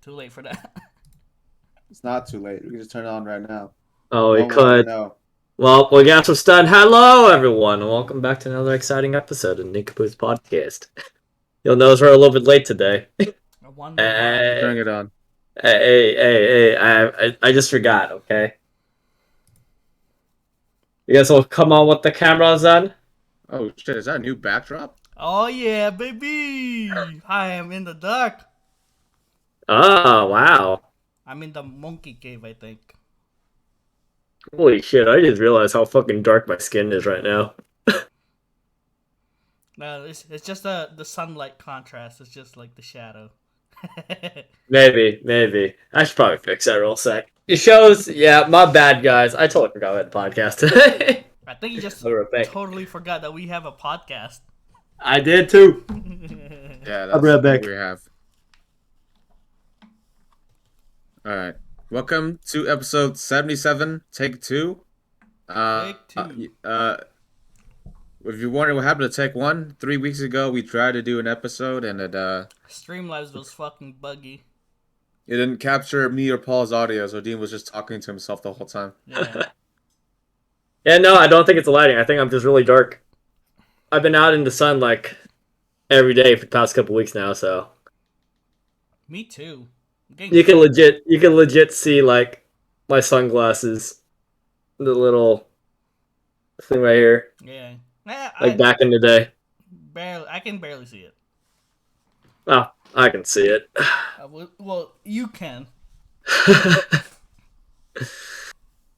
Too late for that. It's not too late. We can just turn it on right now. Oh, No we one will ever could. know. Well, we got some stud. Hello, everyone, and welcome back to another exciting episode of Nincompoops podcast. You'll notice we're a little bit late today. I wonder why. Hey, Turn it on. hey, I just forgot, okay? You guys will come on with the cameras on? Oh shit! Is that a new backdrop? Oh yeah, baby! I am in the dark. Oh, wow. I'm in the monkey cave, I think. Holy shit, I just realized how fucking dark my skin is right now. No, it's just the sunlight contrast. It's just like the shadow. Maybe. I should probably fix that real sec. It shows, yeah, my bad, guys. I totally forgot we had the podcast today. I think you just I'll be right back. totally forgot that we have a podcast. I did too. Yeah, I'll that's be right what back. we have. All right. Welcome to episode 77, take 2. Take 2. If you're wondering what happened to take 1, 3 weeks ago we tried to do an episode and Streamlabs was fucking buggy. it didn't capture me or Paul's audio, so Dean was just talking to himself the whole time. Yeah. Yeah, no, I don't think it's the lighting. I think I'm just really dark. I've been out in the sun like every day for the past couple weeks now, so Me too. you can legit see like my sunglasses, the little thing right here, Yeah. like back in the day. I can barely see it. Oh, I can see it. Well, you can.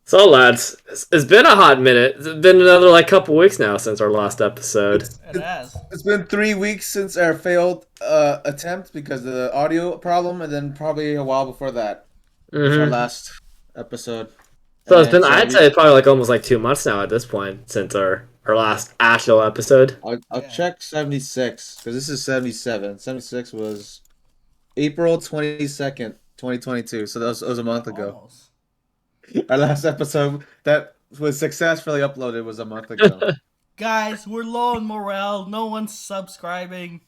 So, lads, it's been a hot minute. It's been another like couple weeks now since our last episode. It has. It's been 3 weeks since our failed attempt because of the audio problem, and then probably a while before that. It's our last episode. So it's been, I'd say probably like almost like 2 months now at this point since our last actual episode. I'll check 76 because this is 77. 76 was April 22nd, 2022. So that was a month ago. Almost. Our last episode that was successfully uploaded was a month ago. Guys, we're low on morale. No one's subscribing.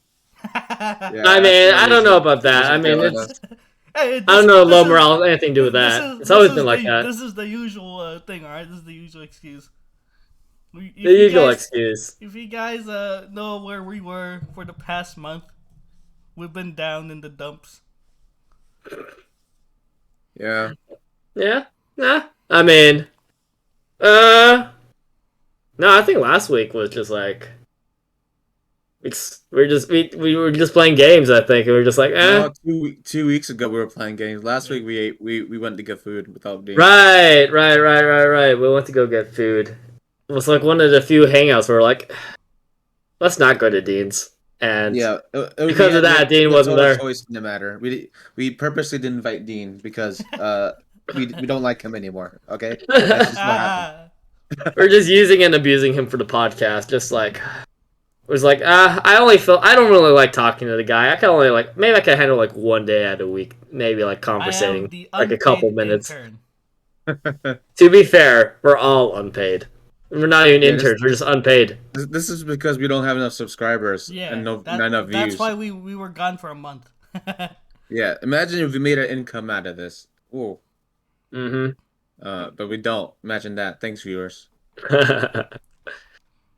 Yeah, I mean, I don't know about that. I mean, it's Hey, I don't know low morale has anything to do with that. It's always been like that. This is the usual thing, alright? This is the usual excuse. The usual excuse. If you guys know where we were for the past month, we've been down in the dumps. Yeah. Yeah. Nah. I mean, no, I think last week was just like we were just playing games. I think and we were just like, No, 2 weeks ago we were playing games. Last week we went to get food without Dean. Right. We went to go get food. It was like one of the few hangouts where we're like, let's not go to Dean's. And Yeah, because of that, Dean wasn't there. Choice didn't matter. We purposely didn't invite Dean because we don't like him anymore. Okay, that's just what happened. We're just using and abusing him for the podcast. Just like it was like, I don't really like talking to the guy. I can only like maybe I can handle like one day out of a week, maybe like conversating like a couple minutes. To be fair, we're all unpaid. We're not even interns. We're just unpaid. This is because we don't have enough subscribers and not enough views. That's why we were gone for a month. Yeah, imagine if we made an income out of this. Ooh. But we don't. Imagine that. Thanks, viewers. Hey,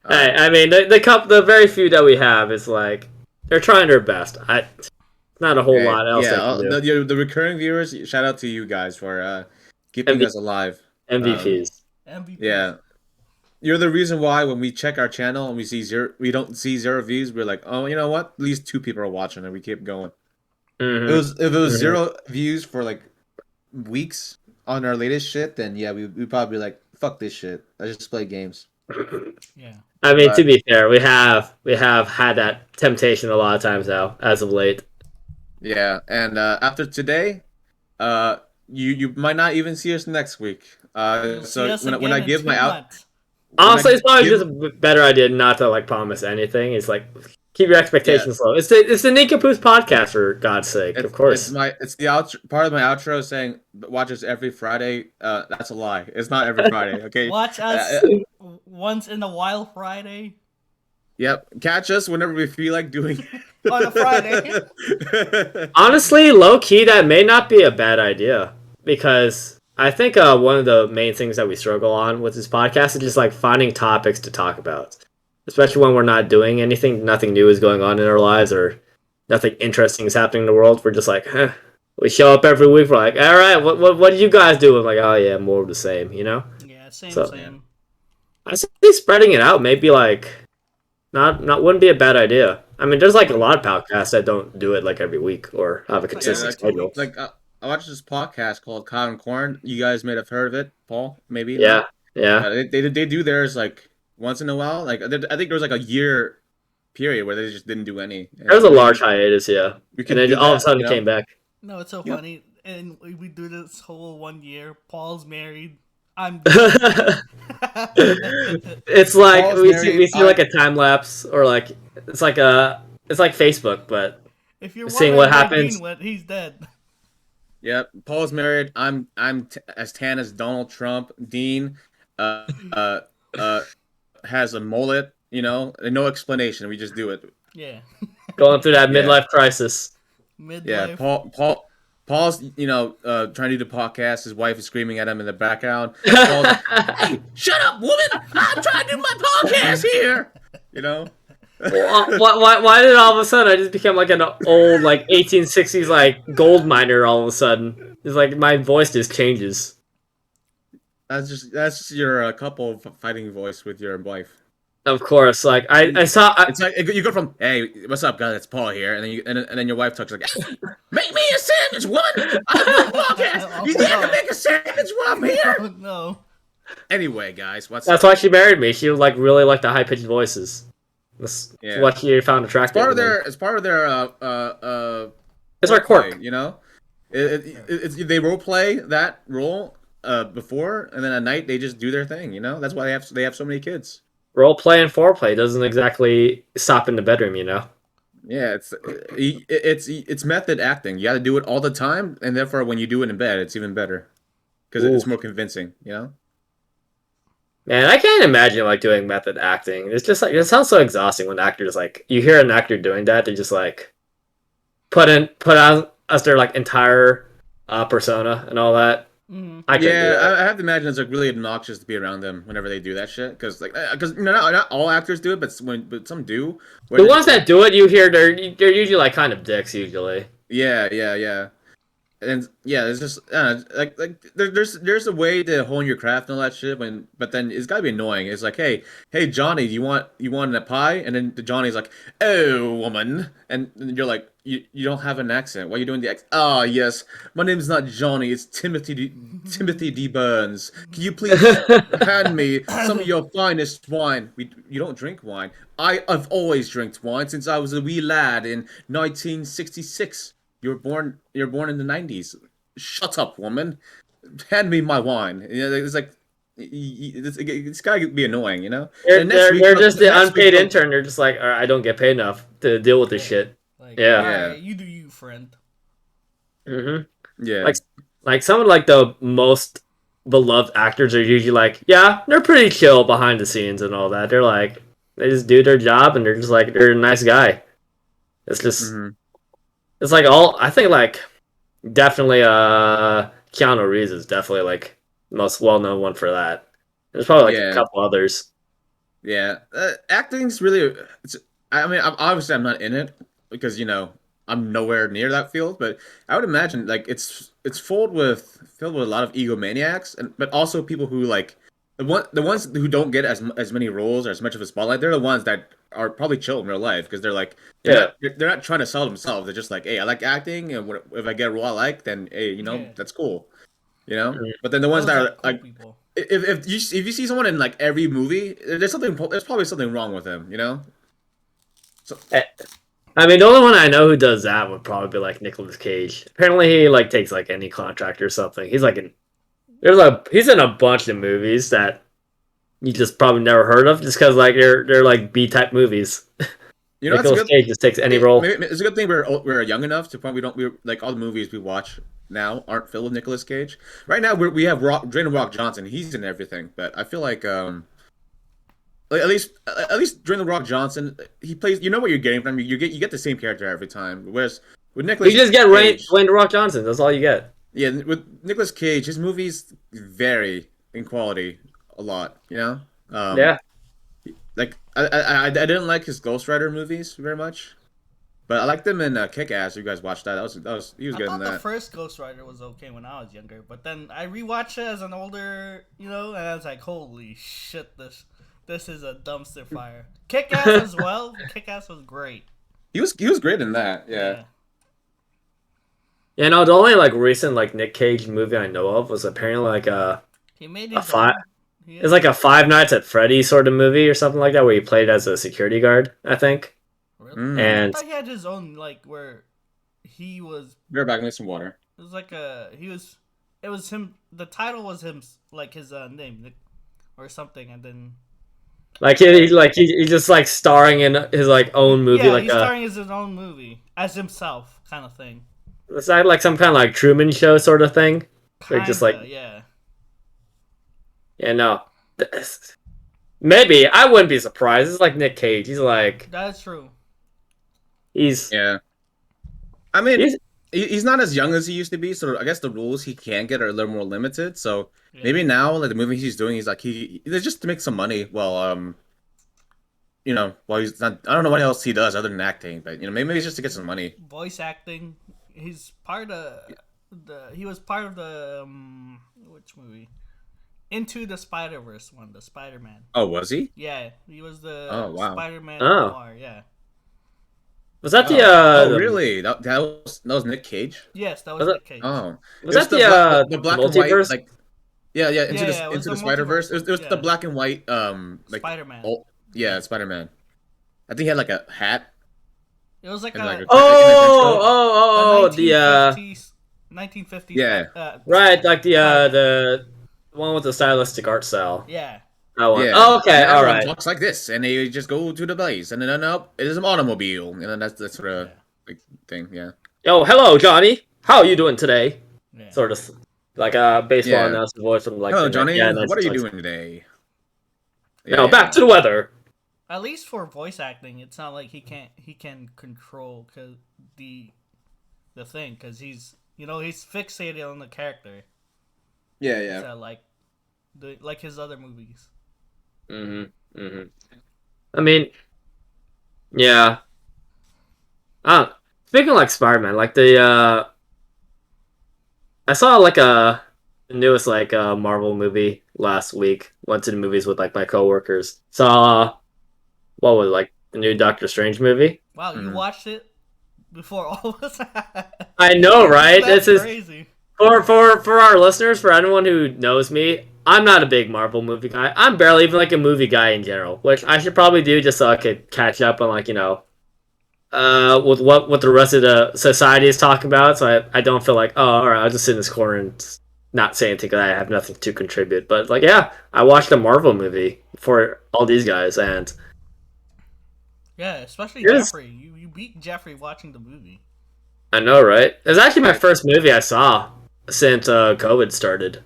I mean, the very few that we have is like they're trying their best. Not a whole lot else. Yeah, the recurring viewers. Shout out to you guys for keeping us alive. MVPs. Yeah, you're the reason why when we check our channel and we don't see zero views. We're like, oh, you know what? At least 2 people are watching, and we keep going. If it was 0 views for like weeks on our latest shit, then yeah, we probably be like, fuck this shit. Let's just play games. Yeah. I mean, to be fair, we have had that temptation a lot of times now, as of late. Yeah, and after today, you might not even see us next week. So when I give my honestly, it's probably just a better idea not to like promise anything. It's like keep your expectations low. It's the Nincompoops podcast, for God's sake. Of course, it's the outro, part of my outro saying watch us every Friday. That's a lie. It's not every Friday. Okay, watch us once in a while Friday. Yep. Catch us whenever we feel like doing On a Friday. Honestly, low key, that may not be a bad idea because I think one of the main things that we struggle on with this podcast is just like finding topics to talk about, especially when we're not doing anything, nothing new is going on in our lives or nothing interesting is happening in the world. We're just like, we show up every week. We're like, all right, what do you guys do? I'm like, oh yeah, more of the same, you know? Yeah, same, So, same. I think spreading it out maybe like not wouldn't be a bad idea. I mean, there's like a lot of podcasts that don't do it like every week or have a consistent schedule. I watched this podcast called Cotton Corn. You guys may have heard of it, Paul. Maybe. Yeah, yeah. They do theirs like once in a while. Like I think there was like a year period where they just didn't do any. There was a large hiatus, yeah, and then all of a sudden it came back. No, it's so funny. And we do this whole 1 year. Paul's married. I'm. It's like Paul's we see like a time lapse, or like it's like Facebook, but if you're seeing what happens, he's dead. Yep, Paul's married. I'm as tan as Donald Trump. Dean, has a mullet. You know, and no explanation. We just do it. Yeah. Going through that midlife crisis. Midlife. Yeah, Paul's, trying to do the podcast. His wife is screaming at him in the background. Paul's like, hey, shut up, woman! I'm trying to do my podcast here. You know. Why did all of a sudden I just become like an old like 1860s like gold miner all of a sudden? It's like my voice just changes. That's just your couple fighting voice with your wife. Of course, like I saw. It's like you go from "Hey, what's up, guys? It's Paul here," and then and then your wife talks like, "Make me a sandwich, woman! I'm on a podcast. You dare to make a sandwich while I'm here?" Oh, no. Anyway, guys, that's why she married me. She like really liked the high pitched voices. That's what she found attractive. It's part of their it's our quirk, you know. They role play that role before, and then at night they just do their thing. You know, that's why they have so many kids. Role play and foreplay doesn't exactly stop in the bedroom, you know. Yeah, it's method acting. You got to do it all the time, and therefore, when you do it in bed, it's even better because it's more convincing. You know. Man, I can't imagine like doing method acting. It's just like it sounds so exhausting when actors like you hear an actor doing that. They just like put on us their like entire persona and all that. Mm-hmm. I have to imagine it's like really obnoxious to be around them whenever they do that shit. Because not all actors do it, but some do. The ones that do it, you hear they're usually like kind of dicks usually. Yeah. And yeah, it's just there's a way to hone your craft and all that shit. But then it's gotta be annoying. It's like, hey Johnny, you want a pie? And then Johnny's like, oh woman, and you're like, you don't have an accent. Why are you doing the accent? Ah yes, my name's not Johnny. It's Timothy D. Burns. Can you please hand me some of your finest wine? You don't drink wine. I've always drank wine since I was a wee lad in 1966. You're born in the 90s. Shut up, woman. Hand me my wine. You know, it's like it's gotta be annoying, you know. They're just the unpaid intern. They're just like, all right, I don't get paid enough to deal with this shit. Like, yeah. Right, you do you, friend. Mm-hmm. Yeah. Like some of like the most beloved actors are usually like, yeah, they're pretty chill behind the scenes and all that. They're like, they just do their job and they're just like, they're a nice guy. It's just. Mm-hmm. It's like I think like definitely Keanu Reeves is definitely like the most well-known one for that. There's probably like a couple others. Yeah, acting's really. I mean, obviously I'm not in it because I'm nowhere near that field. But I would imagine like it's filled with a lot of egomaniacs, but also people who like the ones who don't get as many roles or as much of a spotlight. They're the ones that are probably chill in real life because they're like they're not trying to sell themselves. They're just like, hey, I like acting, and if I get a role I like, then hey, that's cool, But then the ones that are like, cool if you see someone in like every movie, there's probably something wrong with them, So, I mean, the only one I know who does that would probably be like Nicolas Cage. Apparently, he like takes like any contract or something. He's like he's in a bunch of movies that you just probably never heard of, just because like they're like B-type movies. Nicolas Cage just takes any role. Maybe it's a good thing we're young enough to probably we like all the movies we watch now aren't filled with Nicolas Cage. Right now we have Dwayne Rock Johnson. He's in everything, but I feel like like at least during the Rock Johnson, he plays. You know what you're getting from him. You get the same character every time. Whereas with Nicolas, You just get Dwayne The Rock Johnson. That's all you get. Yeah, with Nicolas Cage, his movies vary in quality a lot. You know. Yeah. Like I didn't like his Ghost Rider movies very much, but I liked him in Kick-Ass. You guys watched that? That was he was good in that. The first Ghost Rider was okay when I was younger, but then I rewatched it as an older, and I was like, holy shit, this is a dumpster fire. Kick-Ass as well. Kick-Ass was great. He was great in that. Yeah. Yeah, no, the only like recent like Nick Cage movie I know of was apparently like he made his it's like a Five Nights at Freddy's sort of movie or something like that, where he played as a security guard, I think. Really? And I thought he had his own like where he was. Bear back, need some water. It was like it was him. The title was him, like his name, or something, and then. Like he's just like starring in his like own movie, yeah, he's starring in his own movie as himself, kind of thing. It's like some kind of like Truman Show sort of thing. Kinda, just like yeah. Yeah, no. Maybe I wouldn't be surprised. It's like Nick Cage. He's like that's true. Yeah. I mean, he's not as young as he used to be, so I guess the rules he can get are a little more limited. So maybe now, like the movies he's doing, he's like it's just to make some money. Well, while he's not. I don't know what else he does other than acting, but maybe it's just to get some money. Voice acting. He's part of He was part of the which movie? Into the Spider-Verse one, the Spider-Man. Oh, was he? Yeah, he was the Spider-Man noir, yeah. Was that really? That was Nick Cage? Yes, that was Nick Cage. Oh. Was that the black multiverse? And white, like into the Spider-Verse? It was the black and white like Spider-Man. Oh, yeah, Spider-Man. I think he had like a hat. It was like the 1950s. Yeah. Right, like the one with the stylistic art style. Yeah. That one. Yeah. Oh, okay, all right. Talks like this, and they just go to the place, and then up it is an automobile, and then that's sort of like thing. Yeah. Yo, hello, Johnny. How are you doing today? Yeah. Sort of like a baseball announcer voice from like. Hello, Johnny. What are you doing today? Now back to the weather. At least for voice acting, it's not like he can control the thing because he's fixated on the character. Yeah. So, like his other movies. I mean, yeah. Speaking of like Spider-Man, like I saw like the newest like Marvel movie last week. Went to the movies with like my coworkers. Saw what was like the new Doctor Strange movie. Wow, you watched it before all of us. I know, right? This is crazy. For our listeners, for anyone who knows me, I'm not a big Marvel movie guy. I'm barely even like a movie guy in general, which I should probably do just so I could catch up on like with what the rest of the society is talking about. So I don't feel like, oh, all right, I'll just sit in this corner and not say anything because I have nothing to contribute. But like, yeah, I watched a Marvel movie for all these guys, and yeah, especially Jeffrey. You beat Jeffrey watching the movie. I know, right? It's actually my first movie I saw since COVID started.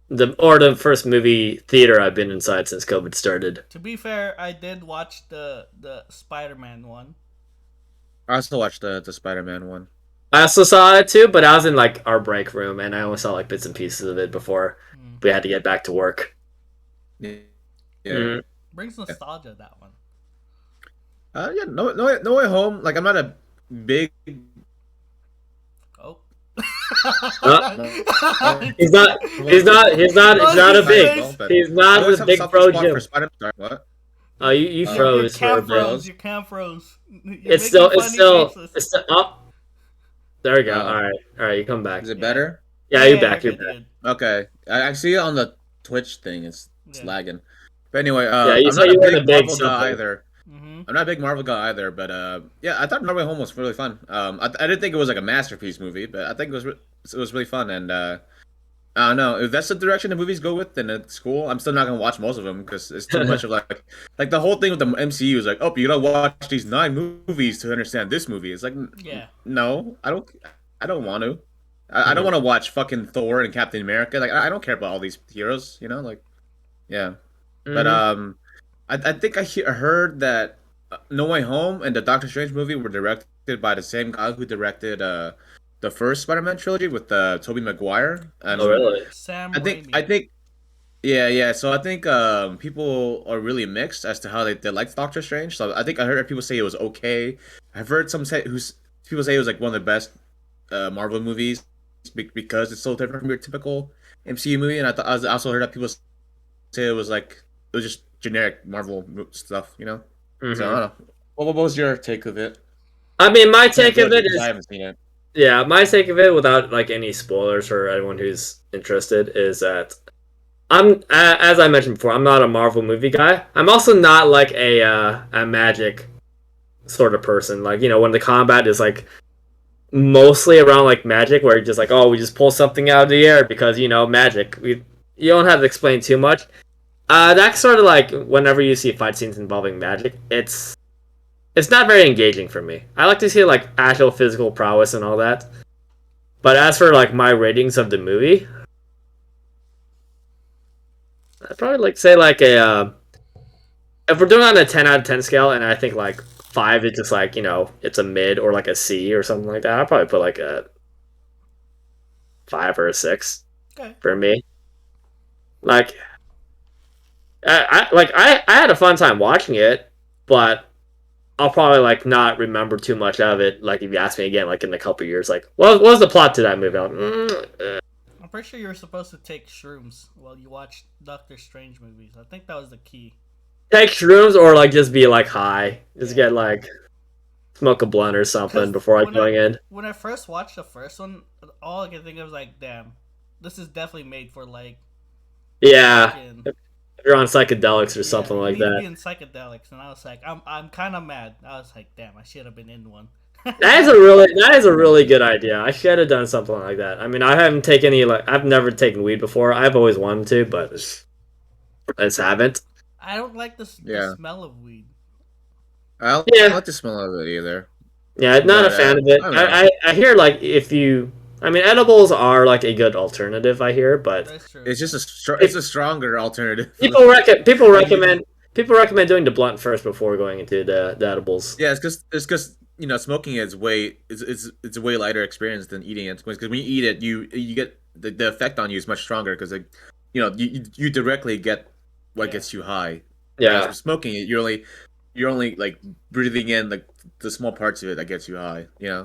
The first movie theater I've been inside since COVID started. To be fair, I did watch the Spider-Man one. I also watched the Spider-Man one. I also saw it too, but I was in like our break room and I only saw like bits and pieces of it before we had to get back to work. Yeah. Brings nostalgia, that one. Yeah, no Way Home. Like I'm not a big. Oh. He's not a big bro Jim. What? Oh, you froze. Your cam froze. It's still up. There we go. All right, you come back. Is it better? Yeah, you're back. You're back. Okay, I see it on the Twitch thing. It's lagging. But anyway, you I'm not a big Marvel guy guy either. I'm not a big Marvel guy either, but yeah, I thought No Way Home was really fun. I didn't think it was like a masterpiece movie, but I think it was really fun. And I don't know if that's the direction the movies go with, then it's cool. I'm still not gonna watch most of them because it's too much of like the whole thing with the MCU is like, oh, you gotta watch these 9 movies to understand this movie. It's like, no, I don't want to. I don't want to watch fucking Thor and Captain America. Like I don't care about all these heroes, like, yeah. But I think I heard that No Way Home and the Doctor Strange movie were directed by the same guy who directed the first Spider-Man trilogy with Tobey Maguire, Oh, and really? Sam I Raimi. think yeah. So I think people are really mixed as to how they liked Doctor Strange. So I think I heard people say it was okay. I've heard people say it was like one of the best Marvel movies because it's so different from your typical MCU movie. And I also heard that people say it was just generic Marvel stuff, you know. So I Mm-hmm. don't know. What was your take of it? I mean, my Can't take of judge it it because I is, haven't seen it. yeah, my take of it without like any spoilers for anyone who's interested is that as I mentioned before, I'm not a Marvel movie guy. I'm also not like a magic sort of person. Like, when the combat is like mostly around like magic, where you're just like, oh, we just pull something out of the air because magic. You don't have to explain too much. That's sort of like whenever you see fight scenes involving magic, it's not very engaging for me. I like to see like actual physical prowess and all that. But as for like my ratings of the movie, I'd probably like say like if we're doing on a 10 out of 10 scale, and I think like 5 is just like it's a mid or like a C or something like that. I'd probably put like a 5 or a 6 Okay. for me. Like I had a fun time watching it, but I'll probably like not remember too much of it. Like if you ask me again, like in a couple years, like what was the plot to that movie? I'm pretty sure you were supposed to take shrooms while you watched Doctor Strange movies. I think that was the key. Take shrooms or like just be like high, just get like smoke a blunt or something before going in. When I first watched the first one, all I could think of was like, damn, this is definitely made for like, Yeah, fucking, if you're on psychedelics or something like you need that. to be in psychedelics, and I was like, I'm kind of mad. I was like, damn, I should have been in one. That is a really good idea. I should have done something like that. I mean, I haven't taken any like I've never taken weed before. I've always wanted to, but I just haven't. I don't like the smell of weed. I Yeah, don't like the smell of it either. yeah, not a But fan of it. I don't know. I hear like I mean, edibles are like a good alternative. I hear, but That's true. It's just it's a stronger alternative. people recommend doing the blunt first before going into the edibles. Yeah, it's because smoking is it's a way lighter experience than eating it. Because when you eat it, you get the effect on you is much stronger because like you directly get what gets you high. Yeah, Whereas with smoking it, you're only like breathing in like the small parts of it that gets you high. yeah.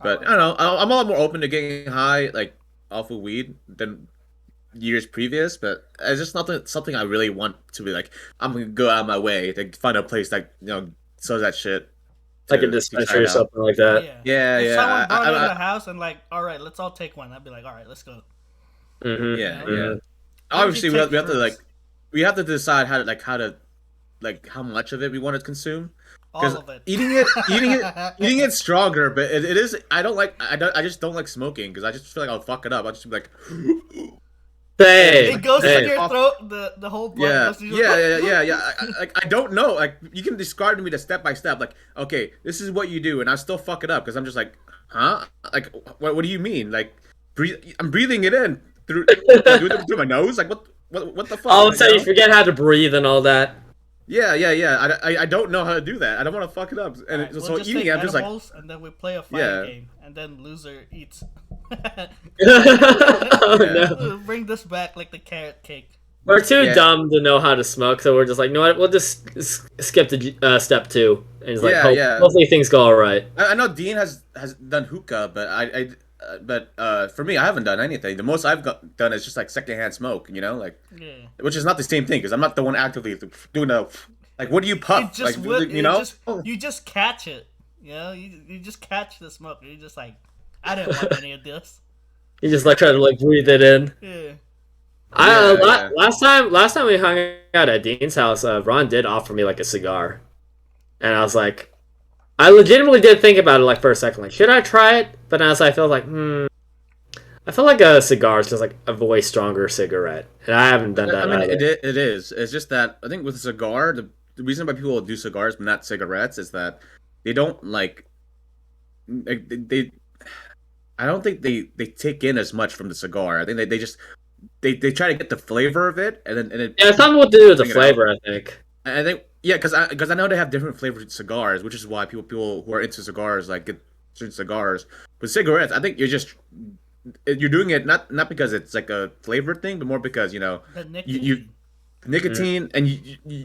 But I don't know. I'm a lot more open to getting high like off of weed than years previous, but it's just not something I really want to be like. I'm gonna go out of my way to find a place that sells that shit. Like a To try dispensary or it out. something like that. Yeah, If yeah. someone brought it in the house and like, all right, let's all take one, I'd be like, all right, let's go. Mm-hmm. Yeah, You know? yeah. Obviously, we have to shrooms? we have to decide how to how much of it we want to consume. All Because of it. eating it stronger, but it is. I just don't like smoking because I just feel like I'll fuck it up. I'll just be like, Same. It goes Same. in your throat. The whole blood yeah, goes in your yeah. I don't know. Like you can describe to me the step by step. Like, okay, this is what you do, and I still fuck it up because I'm just like, huh? Like, what do you mean? Like, I'm breathing it in through my nose. Like, what the fuck? All of a sudden, you forget how to breathe and all that. Yeah. I don't know how to do that. I don't want to fuck it up. And Right, so we'll just eating take it, I'm just like, edibles, and then we play a fighting Yeah. game, and then loser eats. Oh Yeah. no. Bring this back like the carrot cake. We're too Yeah. dumb to know how to smoke, so we're just like, you know what? We'll just skip to step 2, and it's like, Yeah. hopefully things go all right. I know Dean has done hookah, but for me, I haven't done anything. The most I've done is just like secondhand smoke, like, Yeah. which is not the same thing because I'm not the one actively doing the like. What do you puff? It just Like, would, you know? you just catch it. You just catch the smoke. You're just like, I didn't want any of this. You just like try to like breathe it in. Yeah. Yeah. Last time we hung out at Dean's house, Ron did offer me like a cigar, and I was like, I legitimately did think about it like for a second, like should I try it? But as I felt like, I feel like a cigar is just like a way stronger cigarette, and I haven't done that. I mean, either. it is. It's just that I think with a cigar, the reason why people do cigars but not cigarettes is that they don't they I don't think they take in as much from the cigar. I think they just they try to get the flavor of it and then Yeah, it's something to do with the bring it out. flavor, I think. I think because I know they have different flavored cigars, which is why people who are into cigars like get certain cigars. With cigarettes, I think you're doing it not because it's like a flavored thing, but more because The you nicotine. nicotine and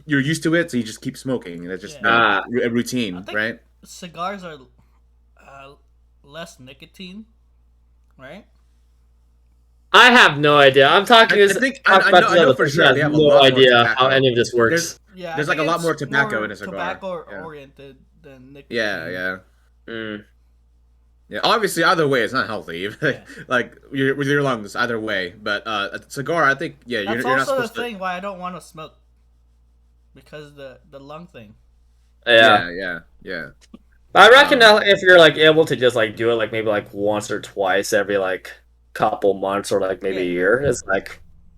you're used to it, so you just keep smoking, and it's just Yeah. a I routine, think right? cigars are less nicotine, right? I have no idea. I'm talking I this. think Talk about I this know other for person sure has they have a no lot more idea how tobacco. any of this There's works. Yeah, I there's like think a lot it's more tobacco more in a cigar. tobacco Yeah, oriented than nicotine. yeah. Mm. Yeah, obviously, either way, it's not healthy. Yeah. Like with your lungs, either way. But a cigar, I think, yeah, That's you're not also the supposed to. thing why I don't want to smoke, because the lung thing. Yeah. Yeah. I reckon Um, that if you're like able to just like do it like maybe like once or twice every like couple months or like maybe a Yeah. year,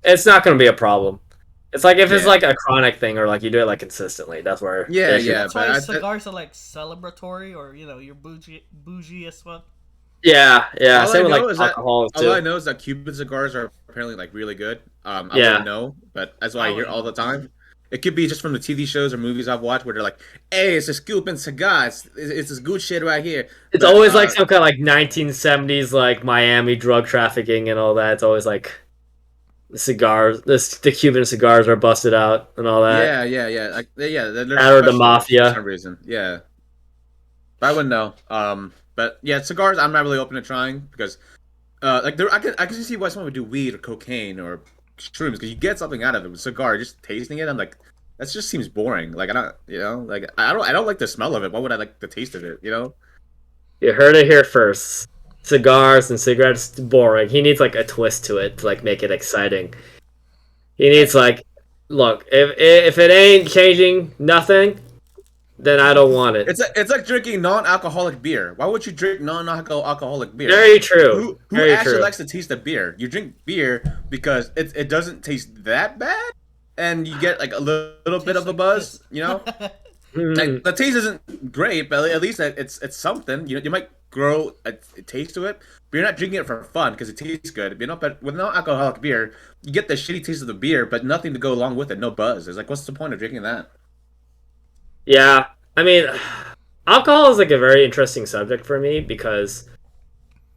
it's not going to be a problem. It's like if it's yeah, like a chronic thing or like you do it like consistently, that's where yeah, the issue. yeah. That's why But cigars are like celebratory, or you're bougie as fuck. Yeah. all I Same with like know is that alcohol all I too. know is that Cuban cigars are apparently like really good. I wouldn't Yeah. know, but that's why I I hear wouldn't all the know. time. It could be just from the TV shows or movies I've watched where they're like, "Hey, it's a Cuban cigar. It's this good shit right here." It's But always like some kind of like 1970s like Miami drug trafficking and all that. It's always like the cigars, the Cuban cigars are busted out and all that. yeah. Like yeah, they're That or the special for mafia. some reason. Yeah. But I wouldn't know. But yeah, cigars I'm not really open to trying because like I can see why someone would do weed or cocaine or shrooms because you get something out of it. With cigar, just tasting it, I'm like, that just seems boring. Like I don't, like I don't like the smell of it. Why would I like the taste of it? You heard it here first. Cigars and cigarettes boring. He needs like a twist to it to like make it exciting. He needs like, look, if it ain't changing nothing, then I don't want it. It's like drinking non-alcoholic beer. Why would you drink non-alcoholic beer? Very true. Who Very actually true. likes the taste of beer? You drink beer because it doesn't taste that bad, and you get like a little bit of a like buzz. Mm. Like the taste isn't great, but at least it's something. You might grow a taste to it, but you're not drinking it for fun because it tastes good. But with non-alcoholic beer, you get the shitty taste of the beer, but nothing to go along with it. No buzz. It's like, what's the point of drinking that? Yeah, I mean, alcohol is like a very interesting subject for me because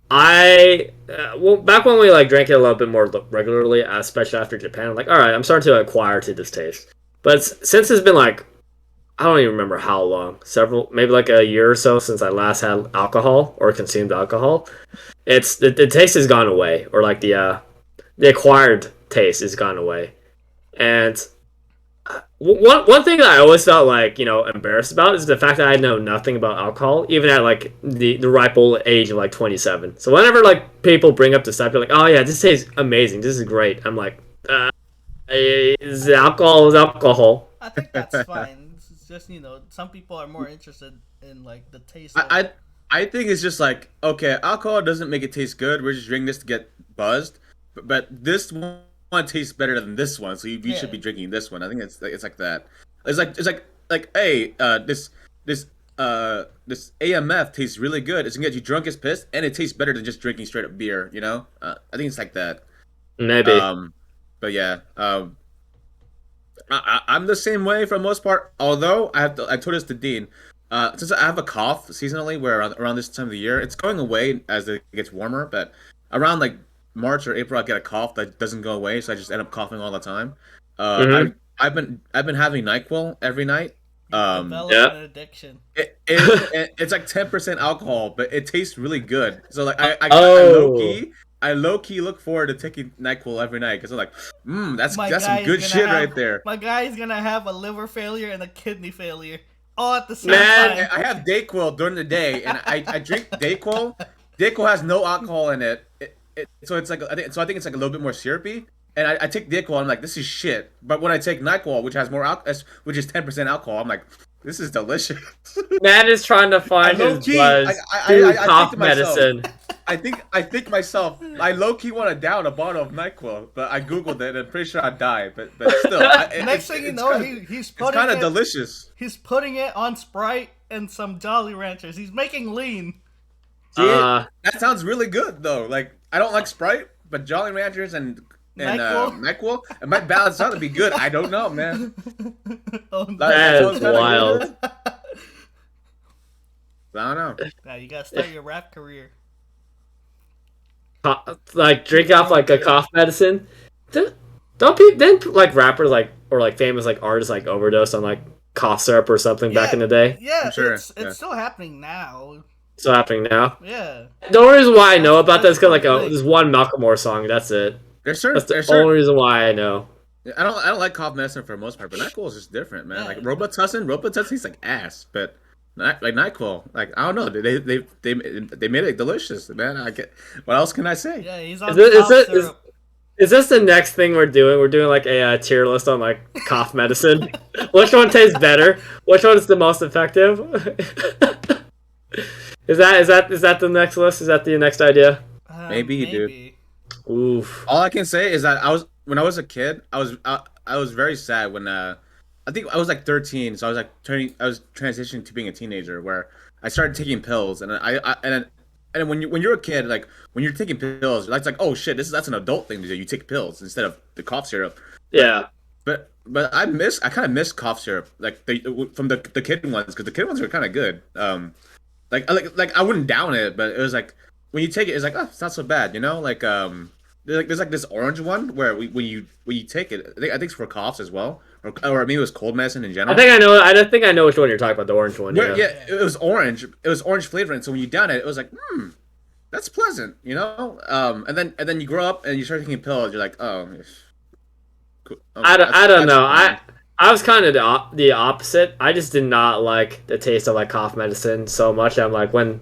well, back when we like drank it a little bit more regularly, especially after Japan, I'm like, all right, I'm starting to acquire to this taste. But since it's been like, I don't even remember how long, maybe like a year or so since I last had alcohol or consumed alcohol, the taste has gone away, or like the acquired taste has gone away, and one thing that I always felt like embarrassed about is the fact that I know nothing about alcohol, even at like the ripe old age of like 27. So whenever like people bring up the subject, like, oh yeah, this tastes amazing, this is great, I'm like, is alcohol. I think that's fine. It's just some people are more interested in like the taste. I think it's just like, okay, alcohol doesn't make it taste good. We're just drinking this to get buzzed, but this one tastes better than this one, so you should be drinking this one. I think it's like that. It's like hey, this AMF tastes really good. It's gonna get you drunk as piss, and it tastes better than just drinking straight up beer. I think it's like that. Maybe. But yeah, I'm the same way for the most part. Although I told this to Dean, since I have a cough seasonally, where around this time of the year, it's going away as it gets warmer. But around like March or April, I get a cough that doesn't go away, so I just end up coughing all the time. Mm-hmm. I've been having NyQuil every night. Develop Yeah. an addiction. It's like 10% alcohol, but it tastes really good. So like Oh. I low key look forward to taking NyQuil every night because I'm like, that's My some guy's good gonna shit have- right there. My guy's gonna have a liver failure and a kidney failure all at the same Man, time. I have Dayquil during the day, and I drink Dayquil. Dayquil has no alcohol in it, so it's like I think it's like a little bit more syrupy. And I take Dayquil, I'm like, this is shit. But when I take NyQuil, which has more which is 10% alcohol, I'm like, this is delicious. man is trying to find his low-key, buzz I through think cough to myself, medicine. I think myself, I low key want to down a bottle of NyQuil, but I googled it and I'm pretty sure I die. But still, Next thing you know, he's putting it's kind of it. delicious. He's putting it on Sprite and some Jolly Ranchers. He's making lean. See, that sounds really good though. Like I don't like Sprite, but Jolly Ranchers and NyQuil. It might balance out to be good. I don't know, man. That is wild. I don't know. Yeah, you gotta start your rap career. Like drink off like a cough medicine. Then like rappers like or like famous like artists like overdose on like cough syrup or something back in the day. Yeah, I'm sure. It's still happening now. Still happening now. Yeah. The only reason why I know about this because like there's one Malcolm song. That's it. That's the only reason why I know. I don't like cough medicine for the most part, but NyQuil is just different, man. Like Robitussin tastes like ass, but like NyQuil, like I don't know, they made it delicious, man. What else can I say? Yeah, he's on syrup. Is this the next thing we're doing? We're doing like a tier list on like cough medicine. Which one tastes better? Which one is the most effective? Is that the next list? Is that the next idea? Maybe, dude. Oof. All I can say is that when I was a kid, I was very sad when I think I was like 13, so I was transitioning to being a teenager where I started taking pills, and and when you're a kid, like when you're taking pills, it's like, oh shit, that's an adult thing to do. You take pills instead of the cough syrup. Yeah. But I kind of miss cough syrup, like from the kid ones, because the kid ones were kind of good. Like I wouldn't down it, but it was like when you take it, it's like, oh, it's not so bad, you know? Like there's like this orange one where when you take it, I think it's for coughs as well, or maybe it was cold medicine in general. I think I know which one you're talking about. The orange one. Yeah. It was orange. It was orange flavoring. So when you down it, it was like, that's pleasant, you know. And then you grow up and you start taking pills. You're like, oh. I don't know. I was kind of the opposite. I just did not like the taste of like cough medicine so much. I'm like, when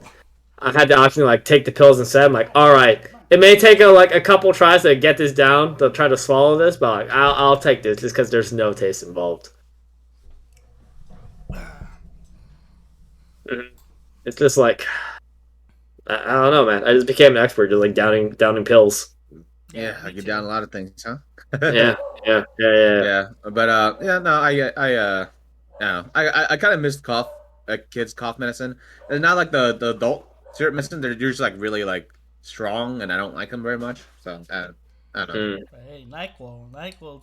I had the option to like take the pills instead, I'm like, all right, it may take a couple tries to get this down to try to swallow this, but like, I'll take this just because there's no taste involved. It's just like I don't know, man. I just became an expert at like downing pills. Yeah, I get down a lot of things, huh? Yeah. But I kind of missed kids' cough medicine, and not like the adult syrup medicine. They're usually like really like strong, and I don't like them very much. So I don't know. Hey, NyQuil.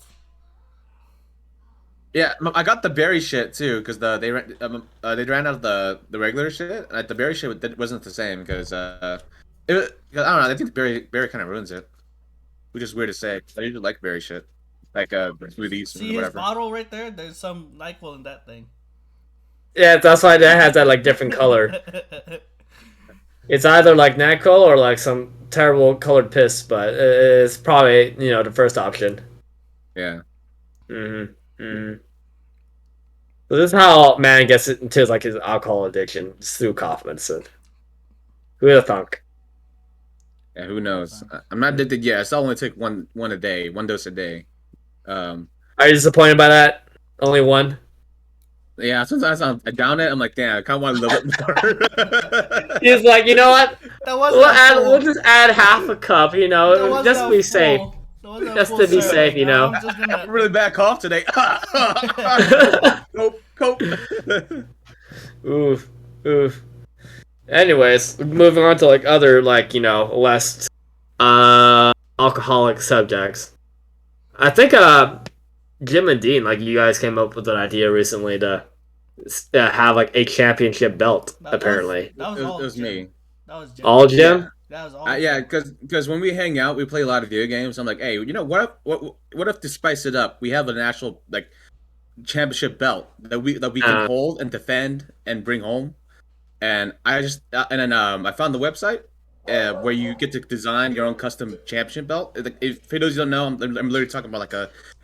Yeah, I got the berry shit too because they ran out of the regular shit. And the berry shit wasn't the same because I don't know. I think the berry kind of ruins it, which is weird to say. I usually like berry shit, like smoothies. See and whatever. his bottle right there? There's some NyQuil in that thing. Yeah, that's why that has that like different color. It's either like NyQuil or like some terrible colored piss, but it's probably the first option. Yeah. So this is how man gets into like his alcohol addiction, just through cough medicine. Who would have thunk? Yeah, who knows? I'm not addicted yet. I still only take one dose a day. Are you disappointed by that? Only one? Yeah, sometimes I down it. I'm like, damn, I kind of want a little bit more. He's like, you know what? We'll just add half a cup, just to be safe. Just to be safe, I'm really bad cough today. Cope. Oof. Anyways, moving on to like other less alcoholic subjects. I think Jim and Dean, like you guys came up with an idea recently to have like a championship belt. Apparently, it was me. That was Jim. All Jim. Yeah. That was all. Yeah, because when we hang out, we play a lot of video games. I'm like, hey, what if to spice it up, we have an actual like championship belt that we can hold and defend and bring home. And I found the website where you get to design your own custom championship belt. For those who don't know, I'm literally talking about like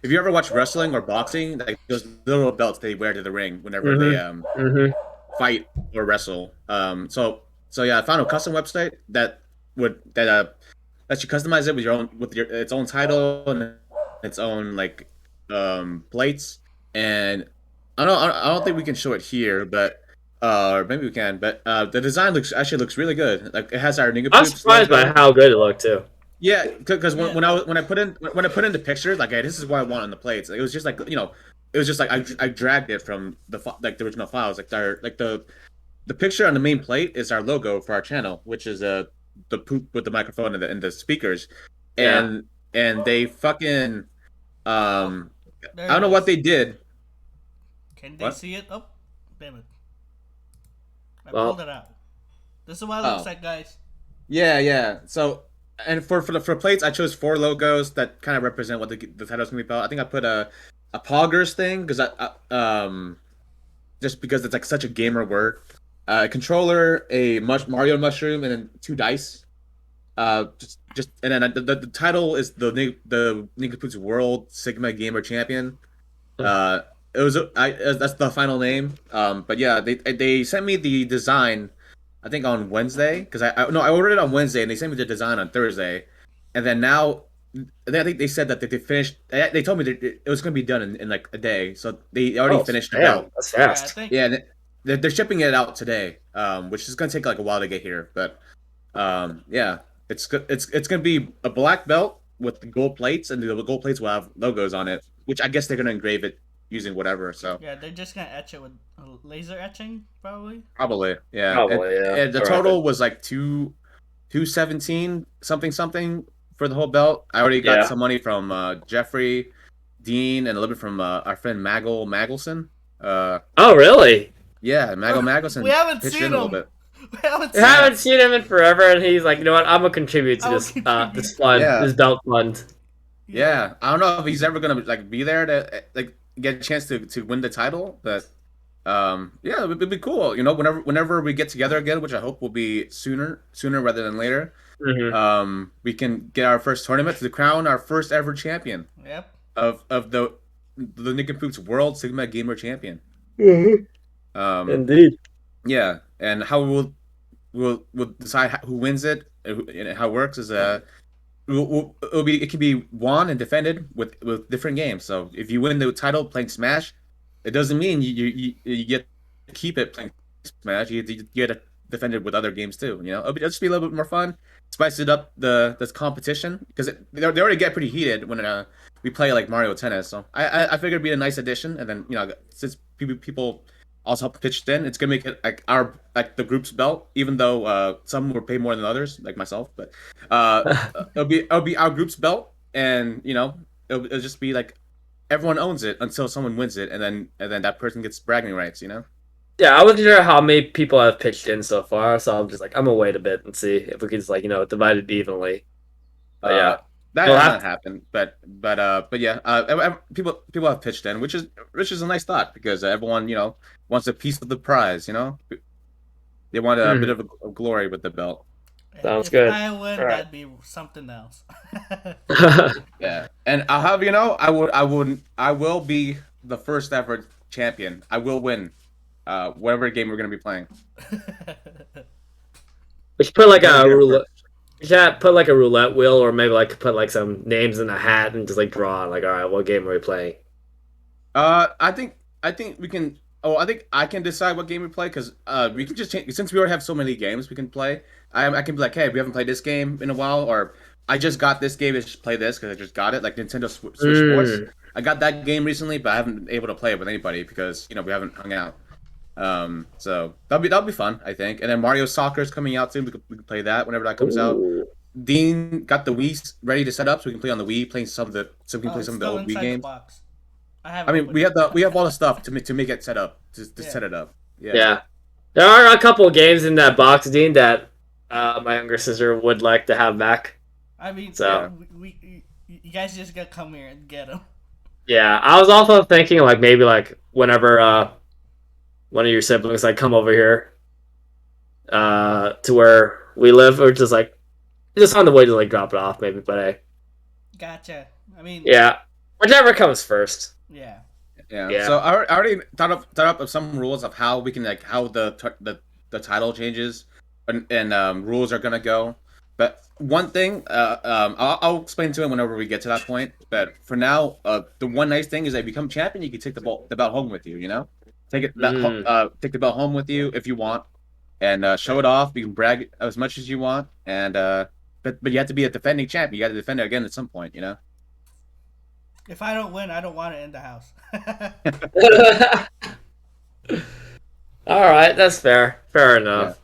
if you ever watch wrestling or boxing, like those little belts they wear to the ring whenever they fight or wrestle. So yeah, I found a custom website that lets you customize it with its own title and its own like plates. And I don't think we can show it here, but or maybe we can. But the design looks really good. Like it has our Nincompoops. I'm surprised by how good it looked too. Yeah, because when I put in the pictures, like, hey, this is what I want on the plates. Like, it was just like I dragged it from the original files. Like the picture on the main plate is our logo for our channel, which is the poop with the microphone and the speakers. And and they fucking I There don't it know what is. they did. Can they What? see it? Oh, damn it! I Well, pulled it out. This is what it looks Oh, like, guys. yeah. So, and for plates, I chose 4 logos that kind of represent what the title's gonna be about. I think I put a poggers thing because just because it's like such a gamer word. A controller, Mario mushroom, and then 2 dice. Just and then the title is the Nincompoops World Sigma Gamer Champion. Uh, it was that's the final name. But yeah, they sent me the design. I think on Wednesday because I ordered it on Wednesday and they sent me the design on Thursday, and then now. I think they said that they finished. They told me that it was going to be done in like a day, so they already oh, finished the damn, belt. that's Yeah, I fast. think. Yeah, and they're shipping it out today, which is going to take like a while to get here. But yeah, it's going to be a black belt with the gold plates, and the gold plates will have logos on it, which I guess they're going to engrave it using whatever. So Yeah, they're just gonna etch it with laser etching, probably. probably, yeah. Probably, yeah. And the All right. total was like 217 something for the whole belt. I already got Yeah. some money from Jeffrey, Dean, and a little bit from our friend Magelson. Oh, really? Yeah, We Magelson haven't pitched seen in a little him. bit. We haven't I seen him. haven't seen him in forever, and he's like, you know what? I'm gonna contribute to I will this contribute. this fund, Yeah. this belt fund. Yeah, I don't know if he's ever gonna like be there to like get a chance to win the title, but yeah, it'd be cool. You know, whenever we get together again, which I hope will be sooner rather than later. Mm-hmm. We can get our first tournament to crown our first ever champion Yep. of the Nincompoops World Sigma Gamer Champion. Indeed. Yeah, and how we'll decide who wins it and how it works is it can be won and defended with different games. So if you win the title playing Smash, it doesn't mean you get to keep it playing Smash. You get to defend it with other games too. You know, it'll just be a little bit more fun. Spice it up this competition because they already get pretty heated when we play like Mario Tennis. So I figured it'd be a nice addition, and then since people also pitched in, it's gonna make it like the group's belt, even though some will pay more than others, like myself. But it'll be our group's belt, and it'll just be like everyone owns it until someone wins it, and then that person gets bragging rights. Yeah, I wasn't sure how many people have pitched in so far, so I'm just like, I'm gonna wait a bit and see if we can just divide it evenly. But yeah, That we'll has have not happened, but yeah, people have pitched in, which is a nice thought because everyone wants a piece of the prize. They want a bit of a glory with the belt. Sounds If good. I win, All right. that'd be something else. Yeah, and I'll have I will be the first ever champion. I will win, whatever game we're gonna be playing. We should put like I'll a be there roulette. first. We should put like a roulette wheel, or maybe like put like some names in a hat and just like draw. Like, all right, what game are we playing? I think we can. Oh, I think I can decide what game we play because we can just change since we already have so many games we can play. I can be like, hey, we haven't played this game in a while, or I just got this game. Let's play this because I just got it, like Nintendo Switch Sports. I got that game recently, but I haven't been able to play it with anybody because we haven't hung out. So that'll be fun, I think. And then Mario Soccer is coming out soon. We can play that whenever that comes out. Ooh. Dean got the Wii ready to set up, so we can play on the Wii, playing so we can play It's some of the still old Wii inside the games. box. I I mean, we have all the stuff to make it set up to Yeah. set it up. Yeah, there are a couple of games in that box, Dean, that my younger sister would like to have back. I mean, So- you guys just gotta come here and get them. Yeah, I was also thinking like maybe like whenever one of your siblings like come over here to where we live, or just on the way to like drop it off maybe. But hey, Gotcha. I mean, yeah, whichever comes first. yeah. Yeah. So I already thought up some rules of how we can how the title changes and rules are gonna go. But one thing, I'll explain to him whenever we get to that point. But for now, the one nice thing is that if you become champion, you can take the belt home with you. Take the belt home with you if you want, and show it off. You can brag as much as you want, and but you have to be a defending champ. You got to defend it again at some point. If I don't win, I don't want it in the house. All right, that's fair. Fair enough.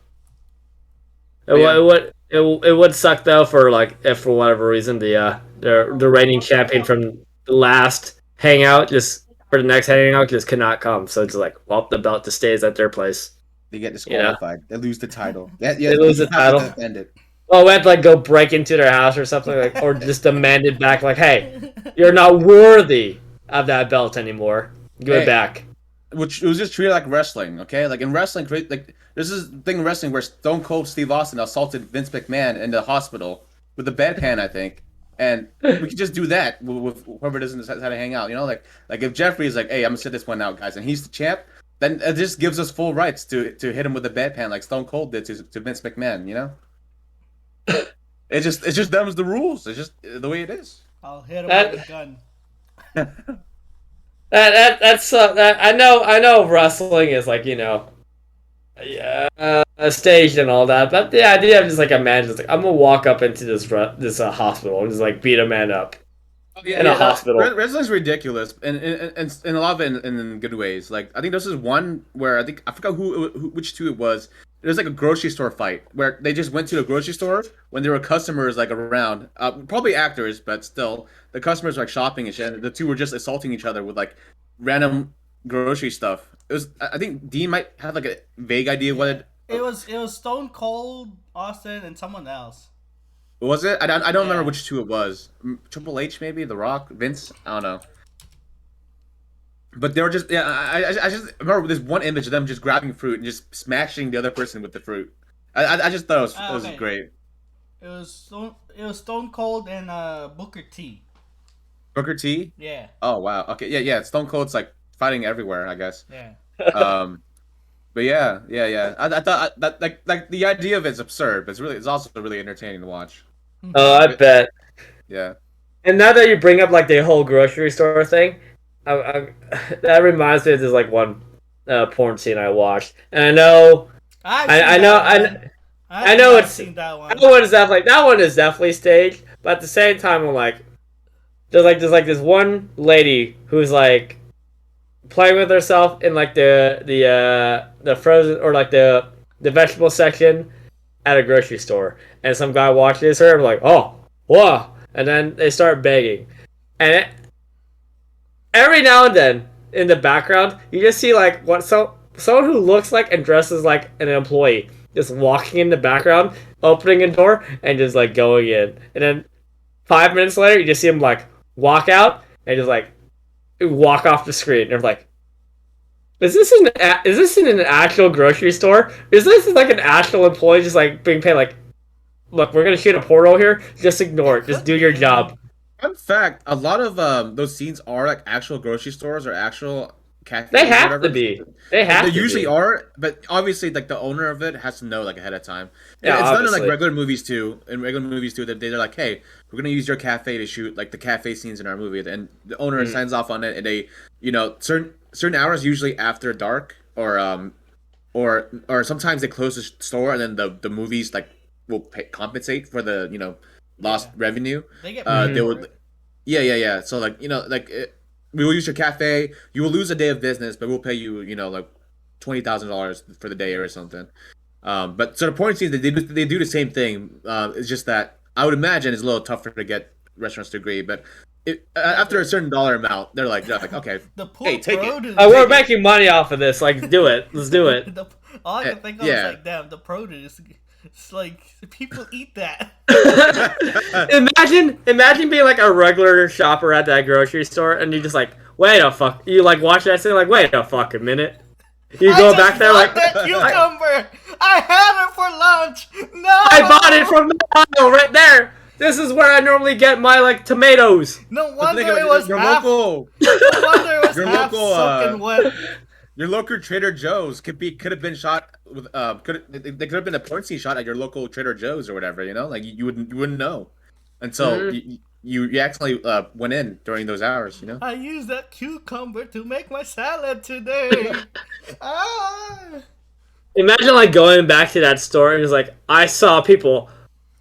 Yeah. It would suck though for like if for whatever reason the the reigning champion from the last hangout, just for the next hangout, just could not come. So it's like, well, the belt just stays at their place. They get disqualified. They lose the title. Yeah, they lose the title. To defend it. Oh, we had to like go break into their house or something, like, or just demand it back. Like, hey, you're not worthy of that belt anymore. Give it back. Which it was just treated like wrestling, okay? Like in wrestling, like this is the thing in wrestling where Stone Cold Steve Austin assaulted Vince McMahon in the hospital with a bedpan, I think, and we could just do that with whoever doesn't decide how to hang out, you know? Like if Jeffrey is like, hey, I'm gonna sit this one out, guys, and he's the champ, then it just gives us full rights to hit him with a bedpan like Stone Cold did to Vince McMahon, you know? It's just them's the rules. It's just the way it is. I'll hit him with a gun. That's I know wrestling is like, staged and all that, but the idea of just like a man just like, I'm gonna walk up into this hospital and just like beat a man up in a hospital. Wrestling's ridiculous, and a lot of it in good ways. Like I think this is one where I forgot which two it was. There's like a grocery store fight where they just went to the grocery store when there were customers like around, probably actors, but still the customers were like shopping and shit. And the two were just assaulting each other with like random grocery stuff. It was, I think Dean might have like a vague idea what it was. It was Stone Cold, Austin, and someone else. Was it? I don't remember which two it was. Triple H maybe, The Rock, Vince. I don't know. But they were just I just remember this one image of them just grabbing fruit and just smashing the other person with the fruit. I just thought it was great. It was Stone Cold and Booker T. Booker T? Yeah. Oh wow. Okay. Yeah. Stone Cold's like fighting everywhere, I guess. Yeah. But yeah. I thought that like the idea of it's absurd, but it's also really entertaining to watch. Oh, I bet. Yeah. And now that you bring up like the whole grocery store thing, that reminds me of this like one porn scene I watched, and I know it's seen that one. That one is definitely staged, but at the same time, I'm like, there's this one lady who's like playing with herself in like the frozen or like the vegetable section at a grocery store, and some guy watches her, like, oh, whoa, and then they start begging, and every now and then, in the background, you just see like someone who looks like and dresses like an employee just walking in the background, opening a door, and just like going in. And then 5 minutes later, you just see him like walk out and just like walk off the screen. And you're like, is this in an actual grocery store? Is this like an actual employee just like being paid like, look, we're gonna shoot a portal here. Just ignore it. Just do your job. Fun fact: a lot of those scenes are like actual grocery stores or actual cafes. They have to be. They usually are, but obviously, like the owner of it has to know like ahead of time. Yeah, it's obviously. done in like regular movies too. In regular movies too, that they're like, "Hey, we're gonna use your cafe to shoot like the cafe scenes in our movie," and the owner signs off on it, and they, certain hours, usually after dark, or sometimes they close the store, and then the movies like will compensate for the lost revenue. They get they would, yeah. So like we will use your cafe. You will lose a day of business, but we'll pay you like $20,000 for the day or something. But so the point is that they do the same thing. It's just that I would imagine it's a little tougher to get restaurants to agree, but after a certain dollar amount, they're like okay, hey, take it. We're making money off of this. Like, do it. Let's do it. All I can think of is like, damn, the produce. It's like people eat that. Imagine being like a regular shopper at that grocery store, and you just like, wait a fuck. You like watch that scene, like, wait a fucking minute. You go back there like, that cucumber. I had it for lunch. No, I bought it from the aisle right there. This is where I normally get my like tomatoes. No wonder it was half. No wonder it was half soaking wet. Your local Trader Joe's could have been shot with they could have been a porn scene shot at your local Trader Joe's or whatever, like you wouldn't know until you actually went in during those hours, I used that cucumber to make my salad today. Imagine like going back to that store and it's like, I saw people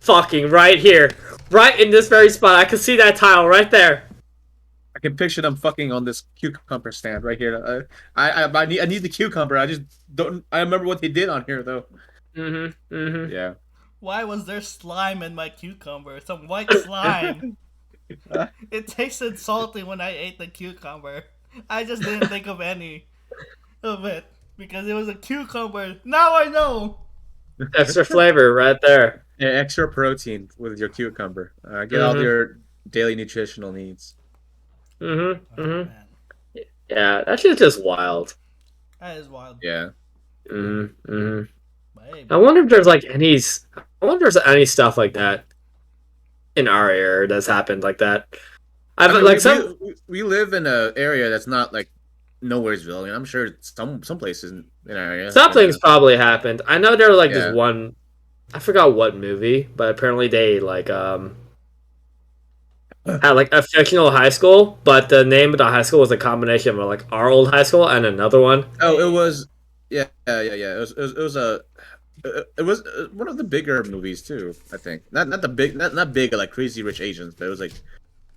fucking right here, right in this very spot. I could see that tile right there. I can picture them fucking on this cucumber stand right here. I need the cucumber. I just don't. I remember what they did on here though. Yeah. Why was there slime in my cucumber? Some white slime. It tasted salty when I ate the cucumber. I just didn't think of any of it because it was a cucumber. Now I know. Extra flavor right there. Yeah, extra protein with your cucumber. Get all Mm-hmm. your daily nutritional needs. Mm-hmm. Oh, Mm-hmm. man, Yeah, that shit's just wild. that is wild. Yeah. Mm-hmm. Mm-hmm. But hey, I wonder if there's like any. I wonder if there's any stuff like that in our area that's happened like that. I I've mean, like some. we live in an area that's not like Nowheresville. I mean, I'm sure some places in our area have been. Something's probably happened. I know there was like this Yeah. one. I forgot what movie, but apparently they like had like a fictional high school, but the name of the high school was a combination of like our old high school and another one. Oh, it was. Yeah, yeah, yeah, yeah. It was a. It was one of the bigger movies too. I think not the big, not big like Crazy Rich Asians, but it was like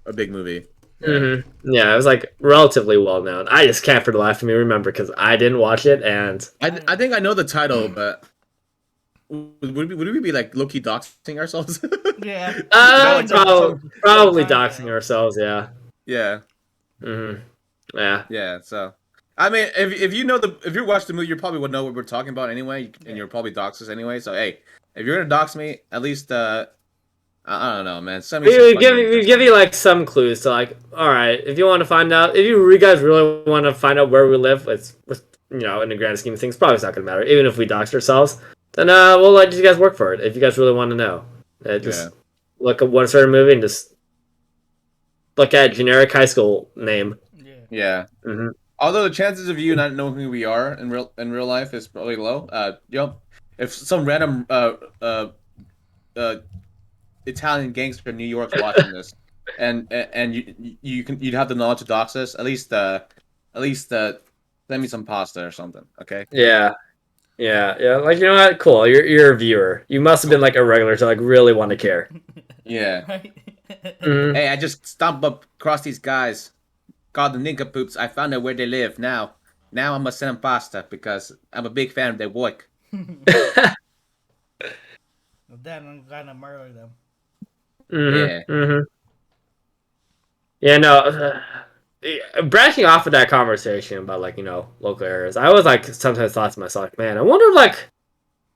a big movie. Yeah. Mm-hmm. Yeah, it was like relatively well known. I just can't for the life of me remember because I didn't watch it, and I think I know the title, but would we be like low-key doxing ourselves? yeah. like probably Kinda. doxing ourselves. Yeah. Yeah, Mm-hmm. Yeah. yeah. So, I mean, if you know if you watch the movie, you probably would know what we're talking about anyway, and you're probably dox us anyway. So, hey, if you're gonna dox me, at least I don't know, man. Send me some We funny give you like some clues to like. All right, if you want to find out, if you guys really want to find out where we live, it's you know, in the grand scheme of things, probably it's not gonna matter. Even if we dox ourselves, then we'll let you guys work for it. If you guys really want to know, just look at one certain movie and just look at generic high school name. Yeah. Yeah. Mm-hmm. Although the chances of you not knowing who we are in real life is probably low. If some random Italian gangster in New York's watching this, and you'd have the knowledge to dox us, at least send me some pasta or something, okay? Yeah. Yeah. Like, you know what? Cool. You're a viewer. You must have been like a regular to like really want to care. Yeah. Right? Mhm. Hey, I just stomped up across these guys called the Nincompoops. I found out where they live now. Now I must send them pasta because I'm a big fan of their work. Then I'm gonna murder them. Yeah. Mm-hmm. Yeah, no. Branching off of that conversation about like, you know, local areas, I always like sometimes thought to myself, like, man, I wonder if like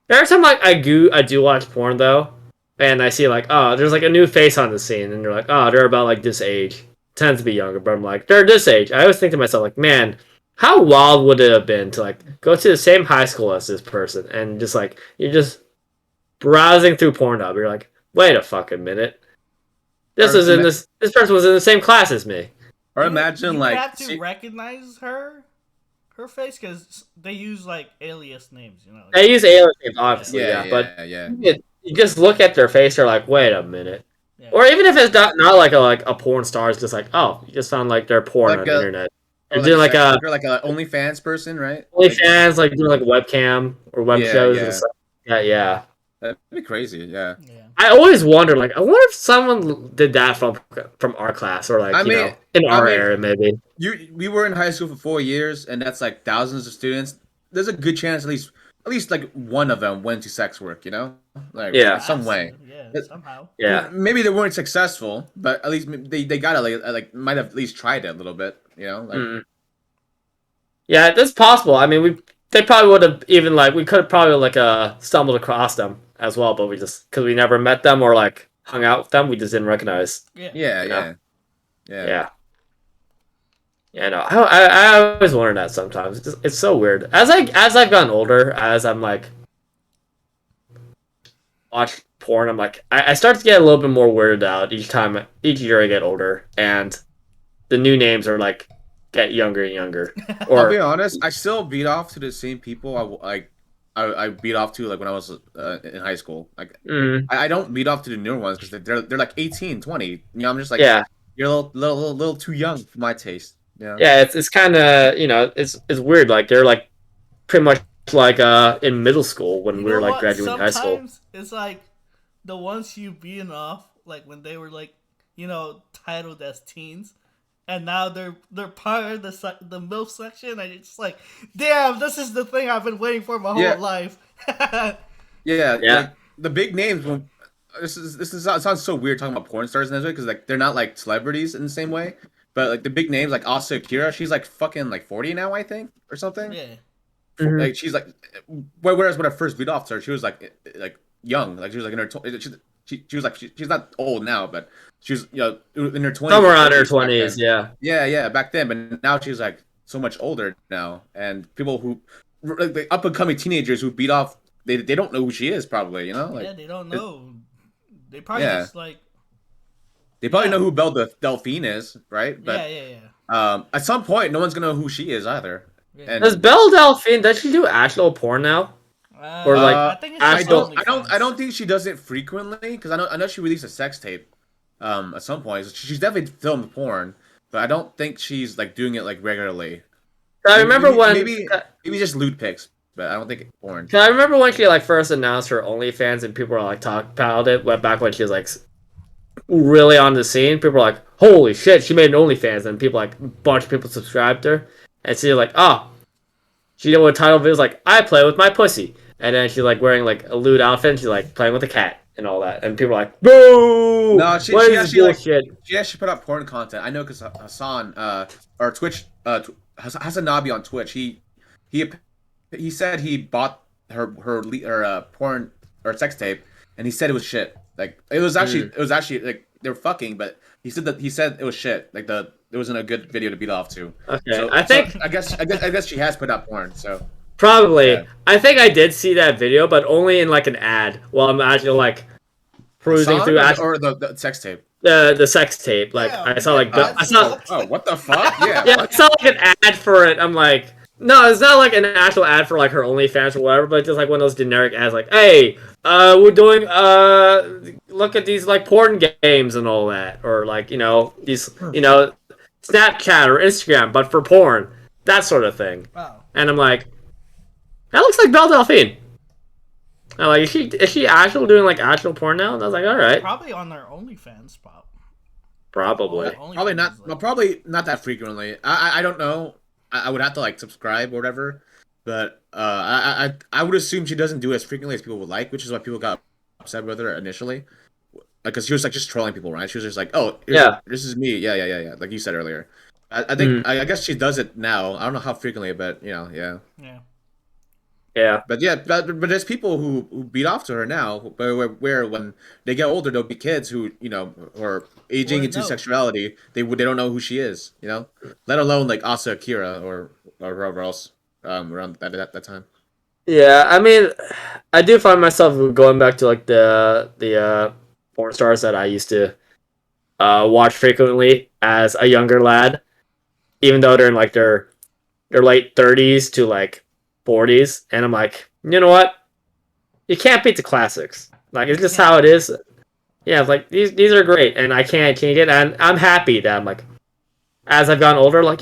every time like I do watch porn though, and I see like, oh, there's like a new face on the scene, and you're like, oh, they're about like this age, tends to be younger, but I'm like, they're this age. I always think to myself, like, man, how wild would it have been to like go to the same high school as this person and just like you're just browsing through Pornhub, you're like, wait a fucking minute. This person was in the same class as me. Or imagine you like have to recognize her face because they use like alias names, you know. They use alias names, obviously, but yeah. you just look at their face, they're like, wait a minute. Yeah. Or even if it's not like a porn star, it's just like, oh, you just found like their porn on the internet. They're doing like a OnlyFans person, right? OnlyFans, like doing like webcam or web shows and stuff. Yeah. That'd be crazy, yeah. I always wonder, like, I wonder if someone did that from our class or like, in our area maybe. We were in high school for 4 years, and that's like thousands of students. There's a good chance at least like one of them went to sex work, you know, like some way. Yeah, somehow. Yeah, maybe they weren't successful, but at least they gotta like might have at least tried it a little bit, you know. Like, yeah, that's possible. I mean, they probably would have even like we could have probably like stumbled across them as well, but we just because we never met them or like hung out with them, we just didn't recognize. Yeah. Yeah, no, I always wonder that sometimes. It's so weird. As I've gotten older, as I'm like watch porn, I'm like I start to get a little bit more weirded out each year I get older, and the new names are like get younger and younger. Or I'll be honest, I still beat off to the same people I beat off to like when I was in high school. Like I don't beat off to the newer ones because they're like 18, 20. You know, I'm just like you're a little too young for my taste. Yeah, it's kind of it's weird. Like they're like pretty much like in middle school when we were like graduating high school. Sometimes it's like the ones you beating off like when they were like titled as teens, and now they're part of the MILF section, and it's like, damn, this is the thing I've been waiting for my whole life. Yeah. Like, the big names. it sounds so weird talking about porn stars in this way because like they're not like celebrities in the same way, but like the big names like Asa Akira, she's like fucking like 40 now, I think, or something. Yeah. Like she's like, whereas when I first beat off her, she was like young, like she was like in her she was like she's not old now, but she was in her 20s, somewhere around her 20s, yeah. Yeah, back then, but now she's like so much older now, and people who like the up and coming teenagers who beat off, they don't know who she is probably, like yeah, they don't know. They probably Yeah. just like they probably know who Belle Delphine is, right? But at some point, no one's gonna know who she is either. Yeah. And Does Belle Delphine, does she do actual porn now? Or like I think it's I just don't think she does it frequently because I know she released a sex tape at some point. So she's definitely filmed porn, but I don't think she's like doing it like regularly. I remember when maybe just lewd pics, but I don't think it's porn. I remember when she like first announced her OnlyFans and people were like talking about it. Went back when she was like really on the scene. People were like, "Holy shit, she made an OnlyFans!" And people like a bunch of people subscribed to her. And she's like, "Oh," she did what title videos like, "I play with my pussy," and then she's like wearing like a lewd outfit. And she's like playing with a cat and all that. And people are like, "Boo!" No, she actually put up porn content. I know because Hassan or Twitch Hasanabi on Twitch, he said he bought her porn or sex tape, and he said it was shit. Like it was actually like they were fucking, but he said it was shit. Like it wasn't a good video to beat off to. Okay, so, I think I guess she has put up porn. So probably yeah. I think I did see that video, but only in like an ad while I'm actually like cruising through or the sex tape. The sex tape. Like Yeah, I saw like I saw. Oh, what the fuck? Yeah. Yeah, I saw like an ad for it. I'm like, no, it's not like an actual ad for like her OnlyFans or whatever, but just like one of those generic ads, like, hey, we're doing look at these like porn games and all that, or like these Snapchat or Instagram, but for porn, that sort of thing. Wow. And I'm like, that looks like Belle Delphine. I'm like, is she actually doing like actual porn now? And I was like, all right, Probably on their OnlyFans, probably. Probably not. Well, probably not that frequently. I don't know. I would have to like subscribe or whatever, but I would assume she doesn't do it as frequently as people would like, which is why people got upset with her initially, because she was like just trolling people, right? She was just like, "Oh, this is me, yeah," like you said earlier. I think I guess she does it now. I don't know how frequently, but yeah. Yeah. But but there's people who beat off to her now, where when they get older, they'll be kids who are aging into sexuality. They don't know who she is, let alone like Asa Akira or whoever else around that time. Yeah, I mean, I do find myself going back to like the porn stars that I used to watch frequently as a younger lad, even though they're in like their late 30s to like 40s, and I'm like, you know what? You can't beat the classics. Like it's just how it is. Yeah, like these are great, and I can't change it. And I'm happy that I'm like, as I've gotten older, like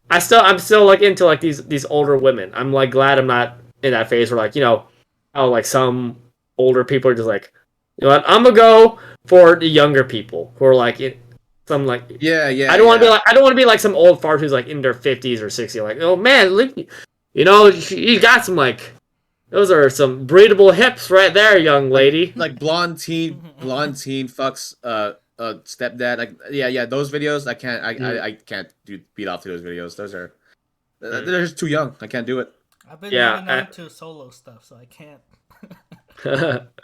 I'm still like into like these older women. I'm like glad I'm not in that phase where like how like some older people are just like, you know what? I'm gonna go for the younger people who are like some like I don't want to be like some old fart who's like in their 50s or 60s. Like, oh man, look. You got some like, those are some breedable hips right there, young lady. Like blonde teen fucks stepdad. Like those videos I can't beat off to those videos. Those are they're just too young. I can't do it. I've been moving on to solo stuff, so I can't.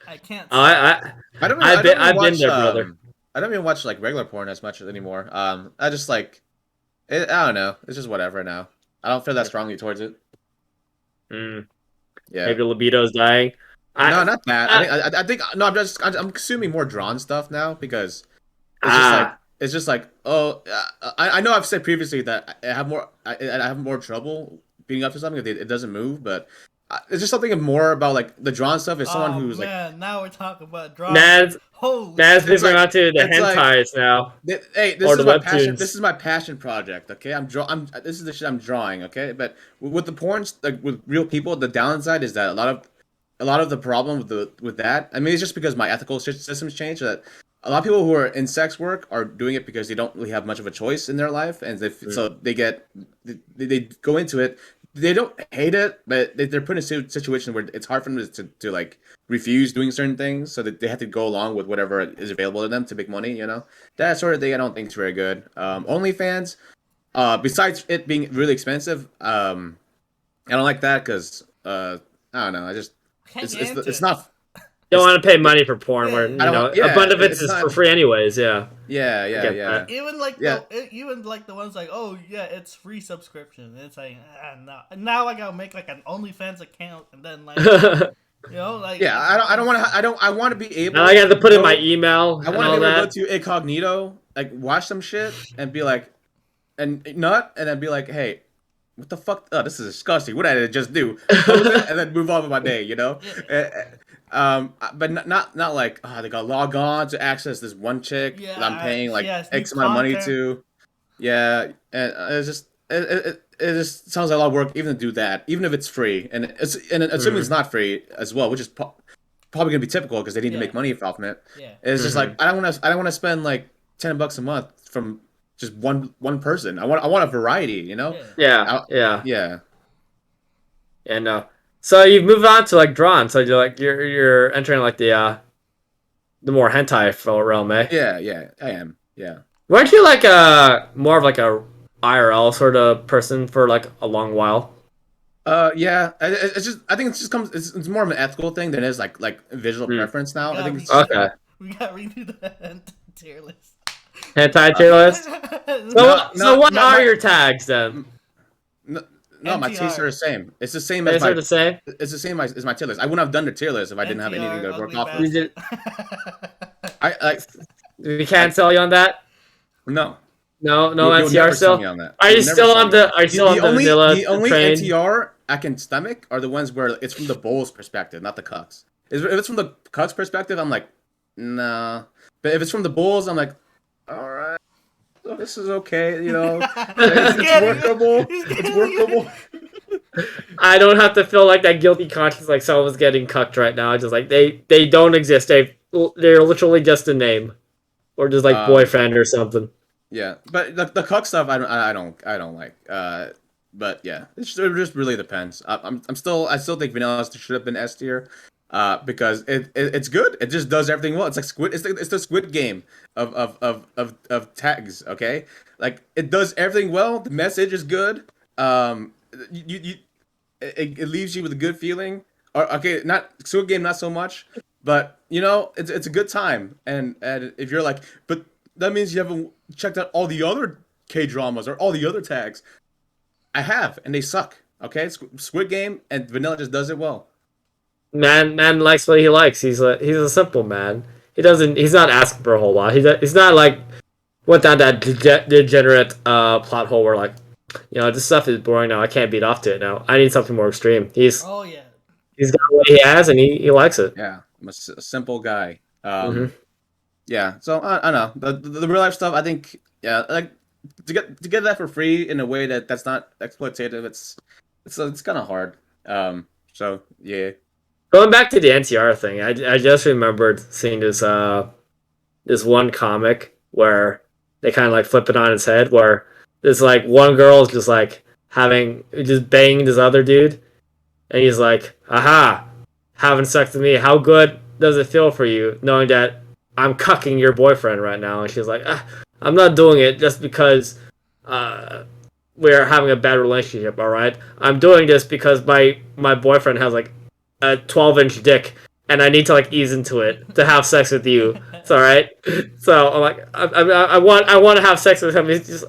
I can't. I've been there, brother. I don't even watch like regular porn as much anymore. I just like I don't know. It's just whatever now. I don't feel that strongly towards it. Yeah. Maybe libido's dying. No, not that. I think no. I'm consuming more drawn stuff now because it's just like I know I've said previously that I have more trouble beating up to something if it doesn't move, but it's just something more about like the drawn stuff is someone who's now we're talking about drawn. Dad's moving on to the hentais now. Hey, this is my passion. This is my passion project. Okay, this is the shit I'm drawing. Okay, but with the porns, like with real people, the downside is that a lot of the problem with that. I mean, it's just because my ethical systems changed. That a lot of people who are in sex work are doing it because they don't really have much of a choice in their life, and so they go into it they don't hate it, but they're put in a situation where it's hard for them to like refuse doing certain things, so that they have to go along with whatever is available to them to make money. That sort of thing I don't think is very good. OnlyFans, besides it being really expensive, I don't like that because I don't know. It's not. Don't want to pay money for porn where a bunch of it's for free anyways. Yeah. Yeah. Even like the ones like, oh yeah, it's free subscription. It's like no. Now I gotta make like an OnlyFans account and then like like I want to be able. Now I got to put in my email. I want to be able to go to incognito, like watch some shit and be like, and then be like, hey, what the fuck? Oh, this is disgusting. What did I just do? Close it and then move on with my day. But not like they got log on to access this one chick that I'm paying like X amount of money to. Yeah, and it's just it just sounds like a lot of work even to do that, even if it's free, and assuming it's not free as well, which is probably gonna be typical because they need to make money off it. Yeah. It's just like I don't want to spend like $10 a month from just one person. I want a variety, Yeah. And so you've moved on to like drawn. So you're entering like the more hentai realm, eh? Yeah, I am. Yeah. Weren't you like more of like a IRL sort of person for like a long while? Yeah. I think it's more of an ethical thing than it is like visual preference now. I think it's okay. We got to redo the tier list. Hentai tier list. So what are your tags then? No, my tastes are the same. It's the same as the same? It's the same as my tier list. I wouldn't have done the tier list if I didn't have anything to work off of. We can't sell you on that. No NTR still. Are you still on the? Are you still on the vanilla? The only NTR I can stomach are the ones where it's from the bowl's perspective, not the cucks. If it's from the cucks perspective, I'm like, nah. But if it's from the bowls, I'm like, all right. So this is okay, it's workable. It's workable. I don't have to feel like that guilty conscience like someone's getting cucked right now. Just like they don't exist. They're literally just a name, or just like boyfriend or something. Yeah, but the cuck stuff I don't like. But yeah, it just really depends. I still think vanilla should have been S tier. Because it's good. It just does everything well. It's like Squid. It's the Squid Game of tags. Okay, like it does everything well. The message is good. It leaves you with a good feeling. Or okay, not Squid Game, not so much. But it's a good time. And if you're like, but that means you haven't checked out all the other K dramas or all the other tags. I have, and they suck. Okay, Squid Game and vanilla just does it well. Man likes what he likes. He's a simple man. He's not asking for a whole lot. He's not like went down that degenerate plot hole where like, this stuff is boring now. I can't beat off to it now. I need something more extreme. He's got what he has and he likes it. Yeah, I'm a simple guy. Yeah. So I don't know the real life stuff. I think like to get that for free in a way that's not exploitative. It's kind of hard. So yeah. Going back to the NTR thing, I just remembered seeing this one comic where they kind of like flip it on its head, where this like one girl is just like just banging this other dude, and he's like, "Aha, having sex with me. How good does it feel for you knowing that I'm cucking your boyfriend right now?" And she's like, "I'm not doing it just because we're having a bad relationship. All right, I'm doing this because my boyfriend has like a 12-inch dick, and I need to like ease into it to have sex with you. It's all right." So I'm like, I want to have sex with him.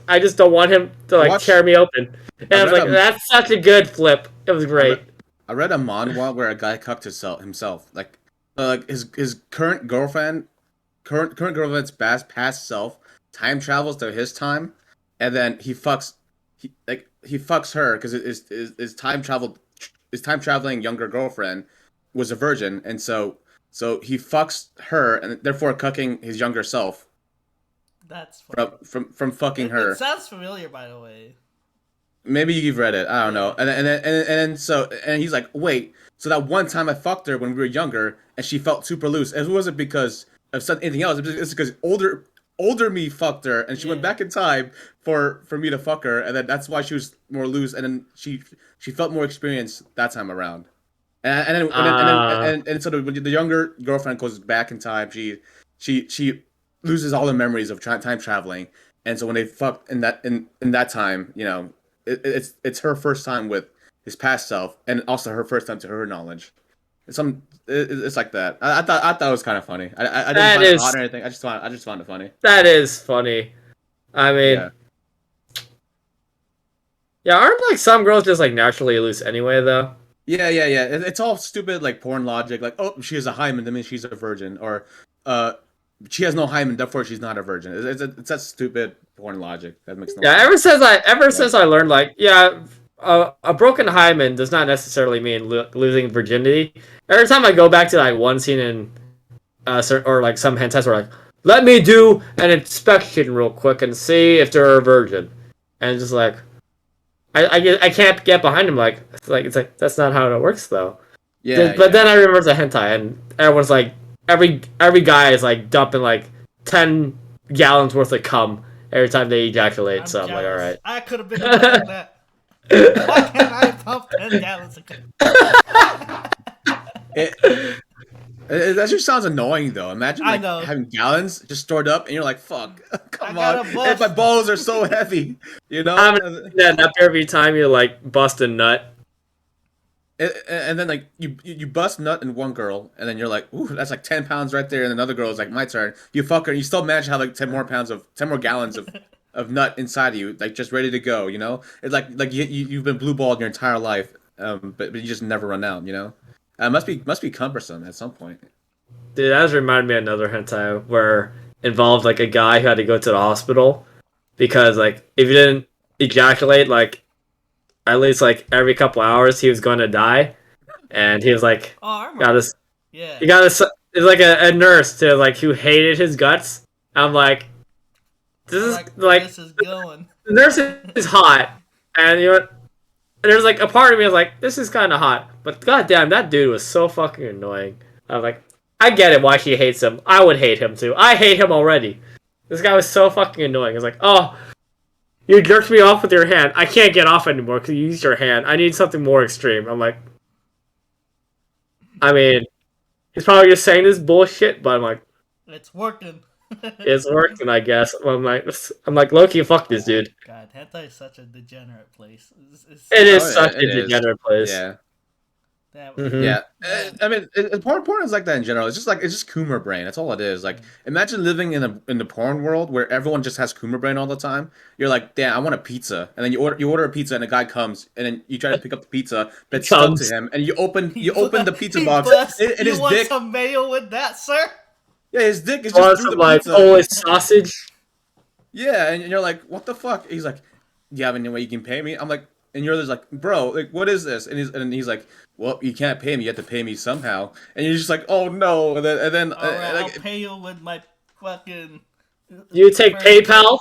I just don't want him to like tear me open. And I was like, that's such a good flip. It was great. I read a manhwa where a guy cucked himself. Like his current girlfriend's past self time travels to his time, and then he fucks her because his time traveling younger girlfriend was a virgin, and so he fucks her, and therefore cucking his younger self. That's from fucking her. It sounds familiar, by the way. Maybe you've read it. I don't know. And he's like, wait. So that one time I fucked her when we were younger, and she felt super loose. It wasn't because of anything else. It's because older older me fucked her, and she went back in time for me to fuck her, and then that's why she was more loose, and then she felt more experienced that time around. And so when the younger girlfriend goes back in time, she loses all the memories of time traveling, and so when they fuck in that time, you know, it's her first time with his past self, and also her first time to her knowledge. It's like that. I thought it was kind of funny. I didn't find it hot or anything. I just found it funny. That is funny. I mean, yeah, aren't like some girls just like naturally loose anyway though? Yeah. It's all stupid like porn logic. Like, oh, she has a hymen, that means she's a virgin, or she has no hymen, therefore she's not a virgin. It's that stupid porn logic that makes no sense. Ever since I learned like a broken hymen does not necessarily mean losing virginity. Every time I go back to like one scene in or like some hentais where like, let me do an inspection real quick and see if they're a virgin, and just like I can't get behind him. Like it's like that's not how it works though. But then I remember it's a hentai, and everyone's like every guy is like dumping like 10 gallons worth of cum every time they ejaculate. I'm like, all right, I could have been like that. Why can't I pump 10 gallons of cum? That just sounds annoying, though. Imagine like having gallons just stored up, and you're like, "Fuck, come on!" My balls are so heavy, you know. I'm that up every time you like bust a nut, and then like you bust nut in one girl, and then you're like, "Ooh, that's like 10 pounds right there," and another girl is like, "My turn." You fuck her, and you still manage to have like 10 more gallons of nut inside of you, like just ready to go. You know, it's like you've been blue balled your entire life, but you just never run out. You know. Must be cumbersome at some point. Dude, that just reminded me of another hentai where involved like a guy who had to go to the hospital because like if he didn't ejaculate like at least like every couple hours he was going to die, and he was like it's like a nurse to like who hated his guts. I'm like, this is going. The nurse is hot, and you know what? There's like a part of me was like, this is kind of hot, but goddamn, that dude was so fucking annoying. I was like, I get it why she hates him. I would hate him too. I hate him already. This guy was so fucking annoying. I was like, oh, you jerked me off with your hand. I can't get off anymore because you used your hand. I need something more extreme. I'm like, I mean, he's probably just saying this bullshit, but I'm like, it's working. It's working, I guess. I'm like, Loki, fuck this dude. God, hentai is such a degenerate place. It is such a degenerate place. Yeah. Mm-hmm. Yeah. I mean, porn is like that in general. It's just Coomer brain. That's all it is. Like, imagine living in the porn world where everyone just has Coomer brain all the time. You're like, damn, I want a pizza, and then you order a pizza, and a guy comes, and then you try to pick up the pizza, but it's stuck to him, and you open the pizza box, and his want dick. Some mayo with that, sir? Yeah, his dick is just through the pizza. Polish sausage. Yeah, and you're like, what the fuck? He's like, do you have any way you can pay me? I'm like, and you're just like, bro, like, what is this? And he's like, well, you can't pay me. You have to pay me somehow. And you're just like, oh no. And then right, like, I'll pay you with my fucking. You take PayPal.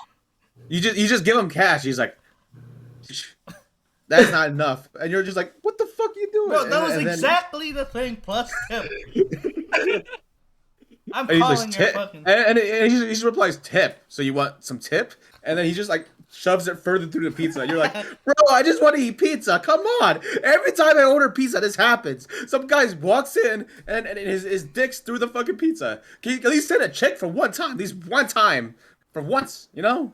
You just give him cash. He's like, that's not enough. And you're just like, what the fuck are you doing? Bro, that was exactly the thing. Plus tip. I'm calling your fucking. And he just replies tip. So you want some tip? And then he just like shoves it further through the pizza. You're like, bro, I just want to eat pizza. Come on. Every time I order pizza, this happens. Some guy walks in and his dick's through the fucking pizza. Can you at least send a check for one time? At least one time. For once, you know?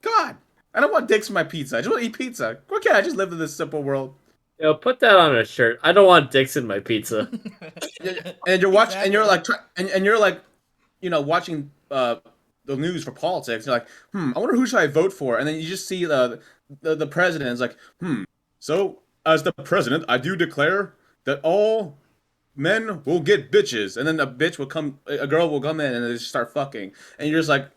God. I don't want dicks for my pizza. I just want to eat pizza. Why can't I just live in this simple world? Yo, put that on a shirt. I don't want dicks in my pizza. And you're watching, and you're like, you know, watching the news for politics. You're like, I wonder who should I vote for? And then you just see the president is like, so as the president, I do declare that all men will get bitches, and then a girl will come in and they just start fucking, and you're just like,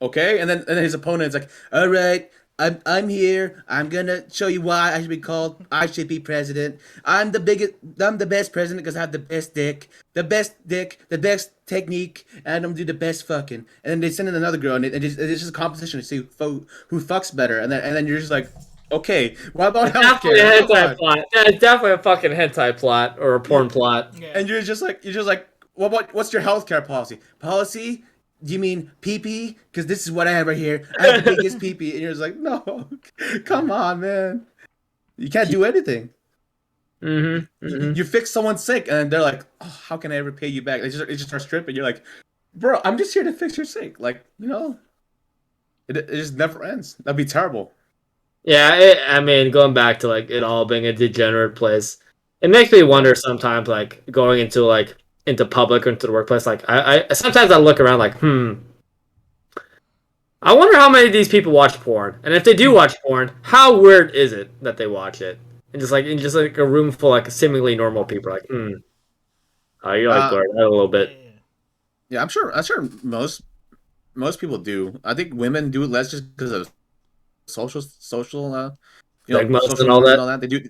okay, and then his opponent's like, all right. I'm here. I'm gonna show you why I should be called. I should be president. I'm the best president because I have the best dick, the best technique, and I'm gonna do the best fucking. And then they send in another girl, and it's just a competition to see who fucks better. And then you're just like, okay, what about healthcare? That's definitely a fucking hentai plot or a porn plot. Yeah. And you're just like, what's your healthcare policy? do you mean pee-pee? Because this is what I have right here. I have the biggest pee-pee. And you're just like, no, come on, man. You can't do anything. You fix someone's sink, and they're like, oh, how can I ever pay you back? They just start stripping. You're like, bro, I'm just here to fix your sink. Like, it just never ends. That'd be terrible. Yeah, I mean, going back to like it all being a degenerate place, it makes me wonder sometimes, like going into public or into the workplace. Like, I sometimes I look around like, I wonder how many of these people watch porn, and if they do watch porn, how weird is it that they watch it? And just like a room full of like seemingly normal people, like, oh, you like blurred out a little bit. Yeah, I'm sure most people do. I think women do it less just because of social like most social and all that. And all that. They do.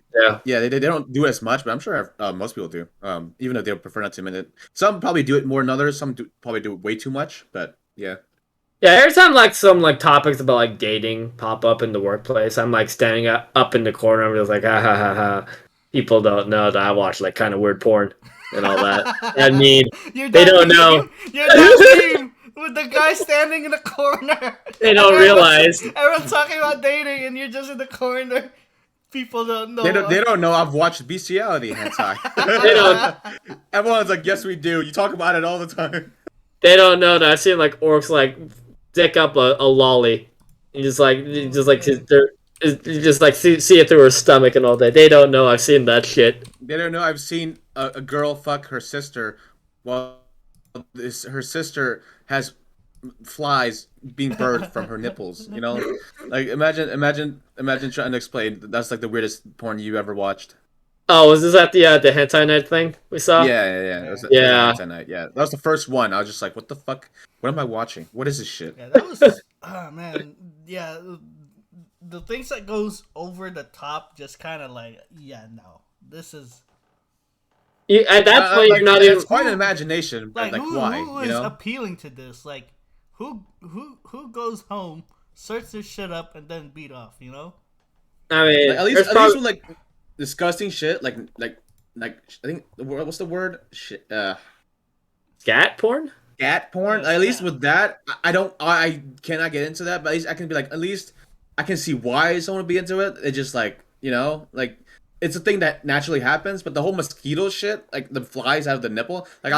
Yeah, they don't do as much, but I'm sure most people do. Even if they prefer not to admit it. Some probably do it more than others. Some probably do it way too much. But yeah. Yeah, every time like some like topics about like dating pop up in the workplace, I'm like standing up in the corner. I'm just like, ha ha ha ha. People don't know that I watch like kind of weird porn and all that. I mean, they don't know. You're that meme with the guy standing in the corner. They don't realize. Everyone's talking about dating, and you're just in the corner. People don't know. They don't know I've watched Bestiality hentai. They don't. Everyone's like, yes, we do. You talk about it all the time. They don't know that I've seen like orcs like dick up a lolly, and just like see it through her stomach and all that. They don't know I've seen that shit. They don't know I've seen a girl fuck her sister while her sister has flies being birthed from her nipples. Like imagine trying to explain. That's like the weirdest porn you ever watched. Oh, was this at the hentai night thing we saw? Yeah. It was hentai night. Yeah, that was the first one. I was just like, what the fuck? What am I watching? What is this shit? Yeah, that was. Oh man, yeah. The things that goes over the top, just kind of like, yeah, no, this is. At that point, you're not even. It's quite an imagination. Like why? Who is appealing to this? Like, who goes home, search their shit up, and then beat off? I mean, at least with like disgusting shit, like I think what's the word? Shit. Scat porn. Scat porn. At least with that, I cannot get into that. But at least I can be like, at least I can see why someone would be into it. It's just like like. It's a thing that naturally happens, but the whole mosquito shit, like the flies out of the nipple, like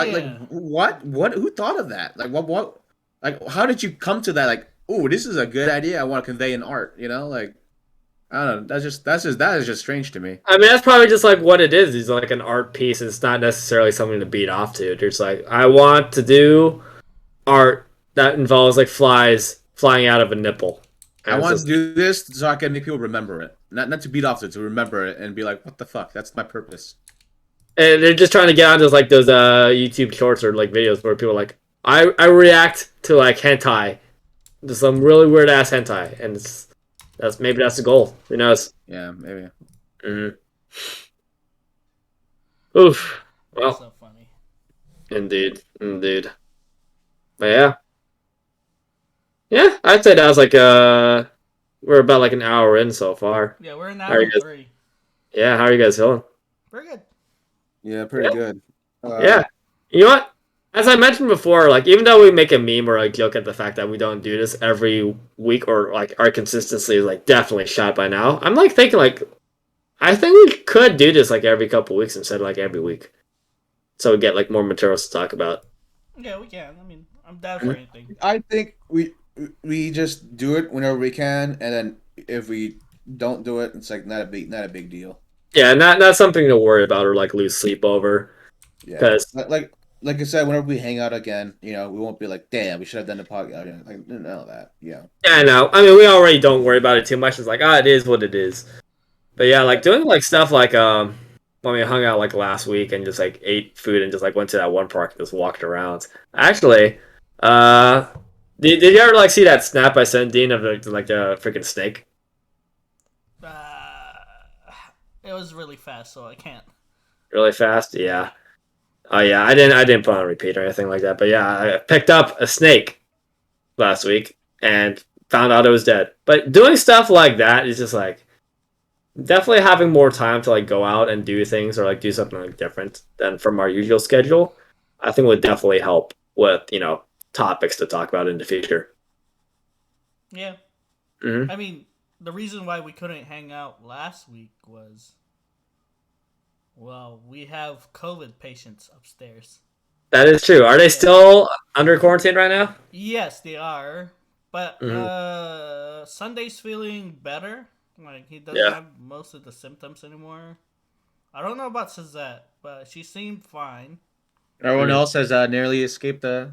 what? Who thought of that? Like what? Like how did you come to that? Like, oh, this is a good idea. I want to convey in art. Like I don't know. That is just strange to me. I mean, that's probably just like what it is. It's like an art piece. It's not necessarily something to beat off to. It's like I want to do art that involves like flies flying out of a nipple. I want to do this so I can make people remember it. Not to beat off to remember it and be like, what the fuck? That's my purpose. And they're just trying to get onto like those YouTube shorts or like videos where people are like, I react to like hentai, to some really weird ass hentai, and that's the goal. Who knows? Yeah, maybe. Mm-hmm. Oof. Well, so funny. Indeed. But yeah, I'd say that was like we're about like an hour in so far. Yeah, we're an hour 3. Yeah, how are you guys feeling? Pretty good. Yeah, pretty good. Yeah. You know what? As I mentioned before, like even though we make a meme or like joke at the fact that we don't do this every week or like our consistency is like definitely shot by now, I'm like thinking like I think we could do this like every couple weeks instead of like every week. So we get like more materials to talk about. Yeah, we can. I mean, I'm down for anything. I think we just do it whenever we can, and then if we don't do it, it's like not a big deal. Yeah, not something to worry about or like lose sleep over. Yeah, because like I said, whenever we hang out again, we won't be like, damn, we should have done the podcast. Like none of that. Yeah. Yeah, I know. I mean, we already don't worry about it too much. It's like, it is what it is. But yeah, like doing like stuff like when we hung out like last week and just like ate food and just like went to that one park and just walked around. Actually, did you ever like see that snap I sent Dean of like the freaking snake? It was really fast, so I can't. Really fast, yeah. Oh yeah, I didn't put on repeat or anything like that. But yeah, I picked up a snake last week and found out it was dead. But doing stuff like that is just like definitely having more time to like go out and do things or like do something like different than from our usual schedule. I think would definitely help with topics to talk about in the future. Yeah. Mm-hmm. I mean, the reason why we couldn't hang out last week was, well, we have COVID patients upstairs. That is true. Are they still under quarantine right now? Yes, they are. But Sunday's feeling better. Like, he doesn't have most of the symptoms anymore. I don't know about Suzette, but she seemed fine. Everyone else has nearly escaped the.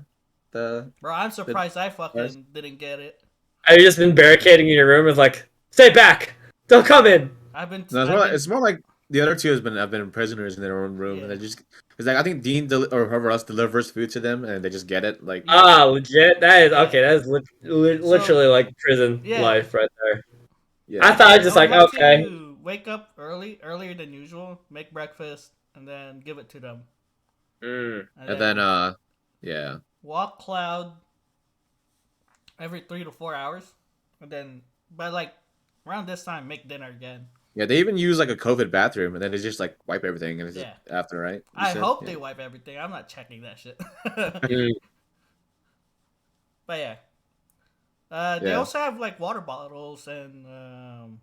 Bro, I'm surprised I fucking didn't get it. Have you just been barricading in your room with like, stay back, don't come in? It's more like the other two have been prisoners in their own room, and they just because like I think Dean or whoever else delivers food to them, and they just get it. Like legit. That is okay. That is literally like prison life right there. Yeah. I thought I just like okay. To wake up earlier than usual, make breakfast, and then give it to them. And then walk Cloud every 3 to 4 hours, and then by like around this time make dinner again. Yeah, they even use like a COVID bathroom, and then they just like wipe everything, and it's just after, right? I hope they wipe everything. I'm not checking that shit. But yeah. They also have like water bottles and.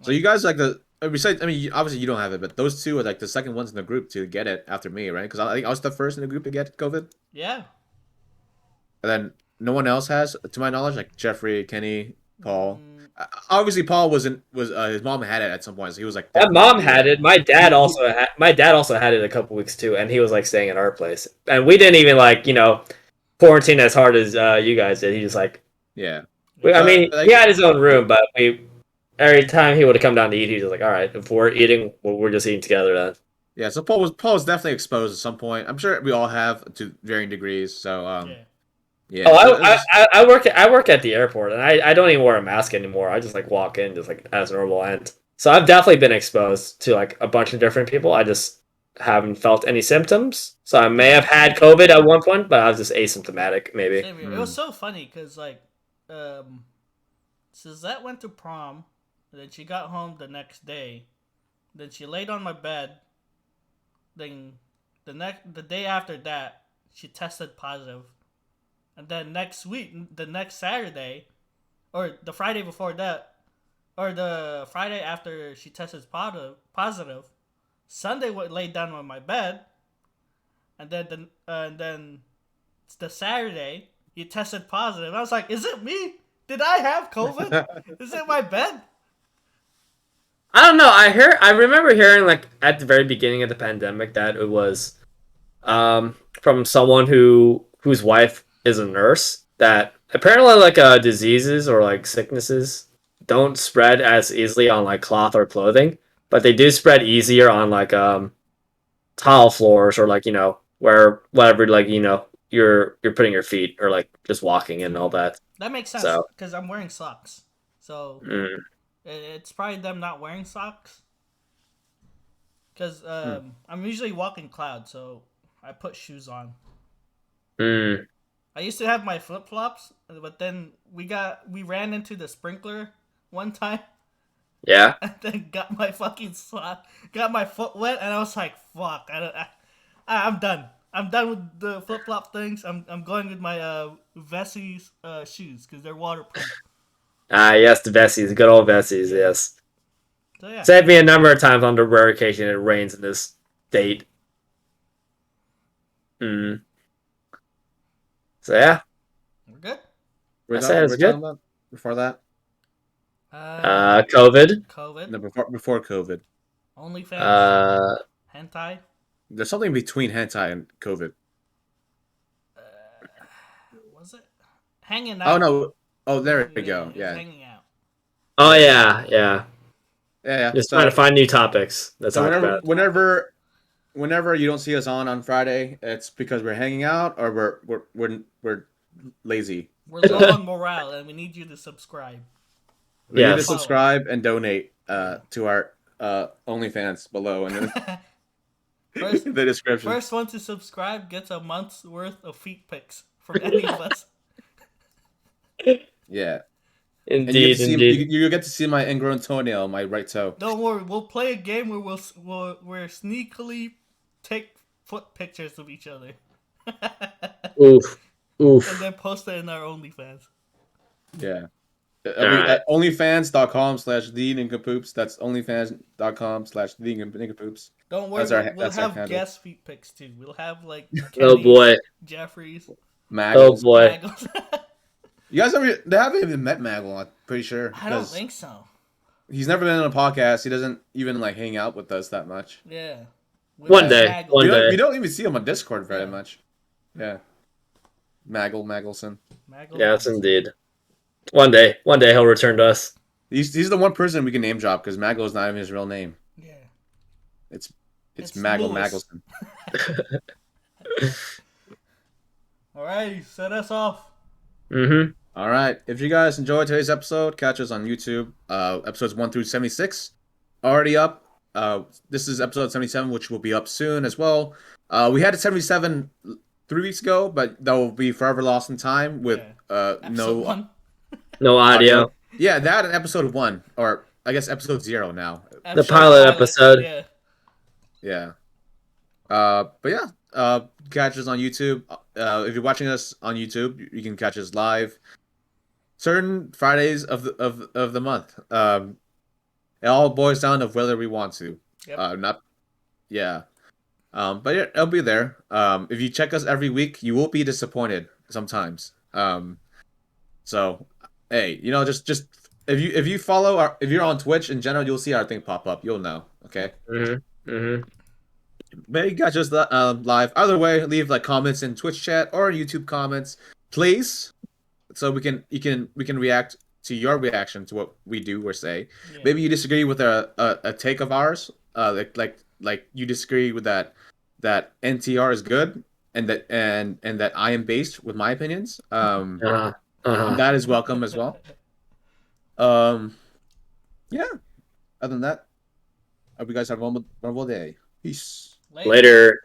So you guys like besides, I mean, obviously you don't have it, but those two are like the second ones in the group to get it after me, right? Because I think I was the first in the group to get COVID. Yeah. And then no one else has, to my knowledge, like Jeffrey, Kenny, Paul. Obviously, Paul was his mom had it at some point, so he was like. That mom had it. My dad also had it a couple weeks too, and he was like staying at our place, and we didn't even like quarantine as hard as you guys did. He just like I mean, he had his own room, but every time he would have come down to eat, he was like, all right, if we're eating, we're just eating together then. Yeah, so Paul was definitely exposed at some point. I'm sure we all have to varying degrees. So yeah. Oh, I work at the airport, and I don't even wear a mask anymore. I just like walk in just like as normal, and so I've definitely been exposed to like a bunch of different people. I just haven't felt any symptoms, so I may have had COVID at one point, but I was just asymptomatic, maybe. It was so funny because like, Suzette went to prom, and then she got home the next day, then she laid on my bed. Then the day after that, she tested positive. And then next week, the next Saturday, or the Friday before that, or the Friday after she tested positive, Sunday laid down on my bed, and then the Saturday he tested positive. I was like, "Is it me? Did I have COVID? Is it my bed?" I don't know. I remember hearing like at the very beginning of the pandemic that it was from someone whose wife is a nurse, that apparently like diseases or like sicknesses don't spread as easily on like cloth or clothing, but they do spread easier on like tile floors or like where whatever like you're putting your feet or like just walking and all that. That makes sense because I'm wearing socks, so it's probably them not wearing socks. Because I'm usually walking Cloud, so I put shoes on. I used to have my flip flops, but then we ran into the sprinkler one time. Yeah. And then got my foot wet, and I was like, "Fuck! I'm done. I'm done with the flip flop things. I'm going with my Vessi's shoes because they're waterproof." Yes, the Vessi's, good old Vessi's, yes. So yeah. Saved me a number of times on the rare occasion it rains in this state. So yeah, we're good. I said it's good. Before that, COVID. No, before COVID. OnlyFans. Hentai. There's something between hentai and COVID. Was it hanging out? Oh no! Oh, there we go. Yeah. Hanging out. Oh yeah. Just trying to find new topics. That's whenever you don't see us on Friday, it's because we're hanging out or we're lazy. We're low on morale, and we need you to subscribe. We need to subscribe and donate to our OnlyFans below, and then the description. First one to subscribe gets a month's worth of feet pics from any of us. Yeah. Indeed. You get to see my ingrown toenail, my right toe. Don't worry, we'll play a game where we'll sneakily take foot pictures of each other. Oof. Oof. and then post it in our OnlyFans. Yeah. Alright. At onlyfans.com/the Nincompoops. That's onlyfans.com/the Nincompoops. Don't worry, we'll That's our have handle. guest feet pics too. We'll have like Oh Kenny, boy. Jeffries, Oh Maggles. boy. Maggles. You guys they haven't even met Maggle, I'm pretty sure. I don't think so. He's never been on a podcast. He doesn't even like hang out with us that much. Yeah. One day. One day. We don't even see him on Discord very much. Yeah. Maggleson. Yes, indeed. One day he'll return to us. He's the one person we can name drop because Maggle is not even his real name. Yeah. It's Maggle Lewis. Maggleson. All right, set us off. Mm-hmm. All right. If you guys enjoyed today's episode, catch us on YouTube. Episodes 1 through 76 already up. This is episode 77, which will be up soon as well. We had a 77 3 weeks ago, but that will be forever lost in time with Episode 1. No audio. Yeah, that and episode 1, or I guess episode 0 now. The pilot episode. Yeah. Yeah. But yeah, catch us on YouTube. If you're watching us on YouTube, you can catch us live certain Fridays of the month. It all boils down to whether we want to. Yep. But yeah, it'll be there. If you check us every week, you will be disappointed sometimes. So hey, just if you follow if you're on Twitch in general, you'll see our thing pop up. You'll know. Okay. Mm-hmm. Mm-hmm. But you catch us live. Either way, leave like comments in Twitch chat or YouTube comments, please, so we can react to your reaction to what we do or say. Yeah. Maybe you disagree with a take of ours, like you disagree with that NTR is good and that I am based with my opinions. That is welcome as well. Yeah. Other than that, I hope you guys have a wonderful day. Peace. Later.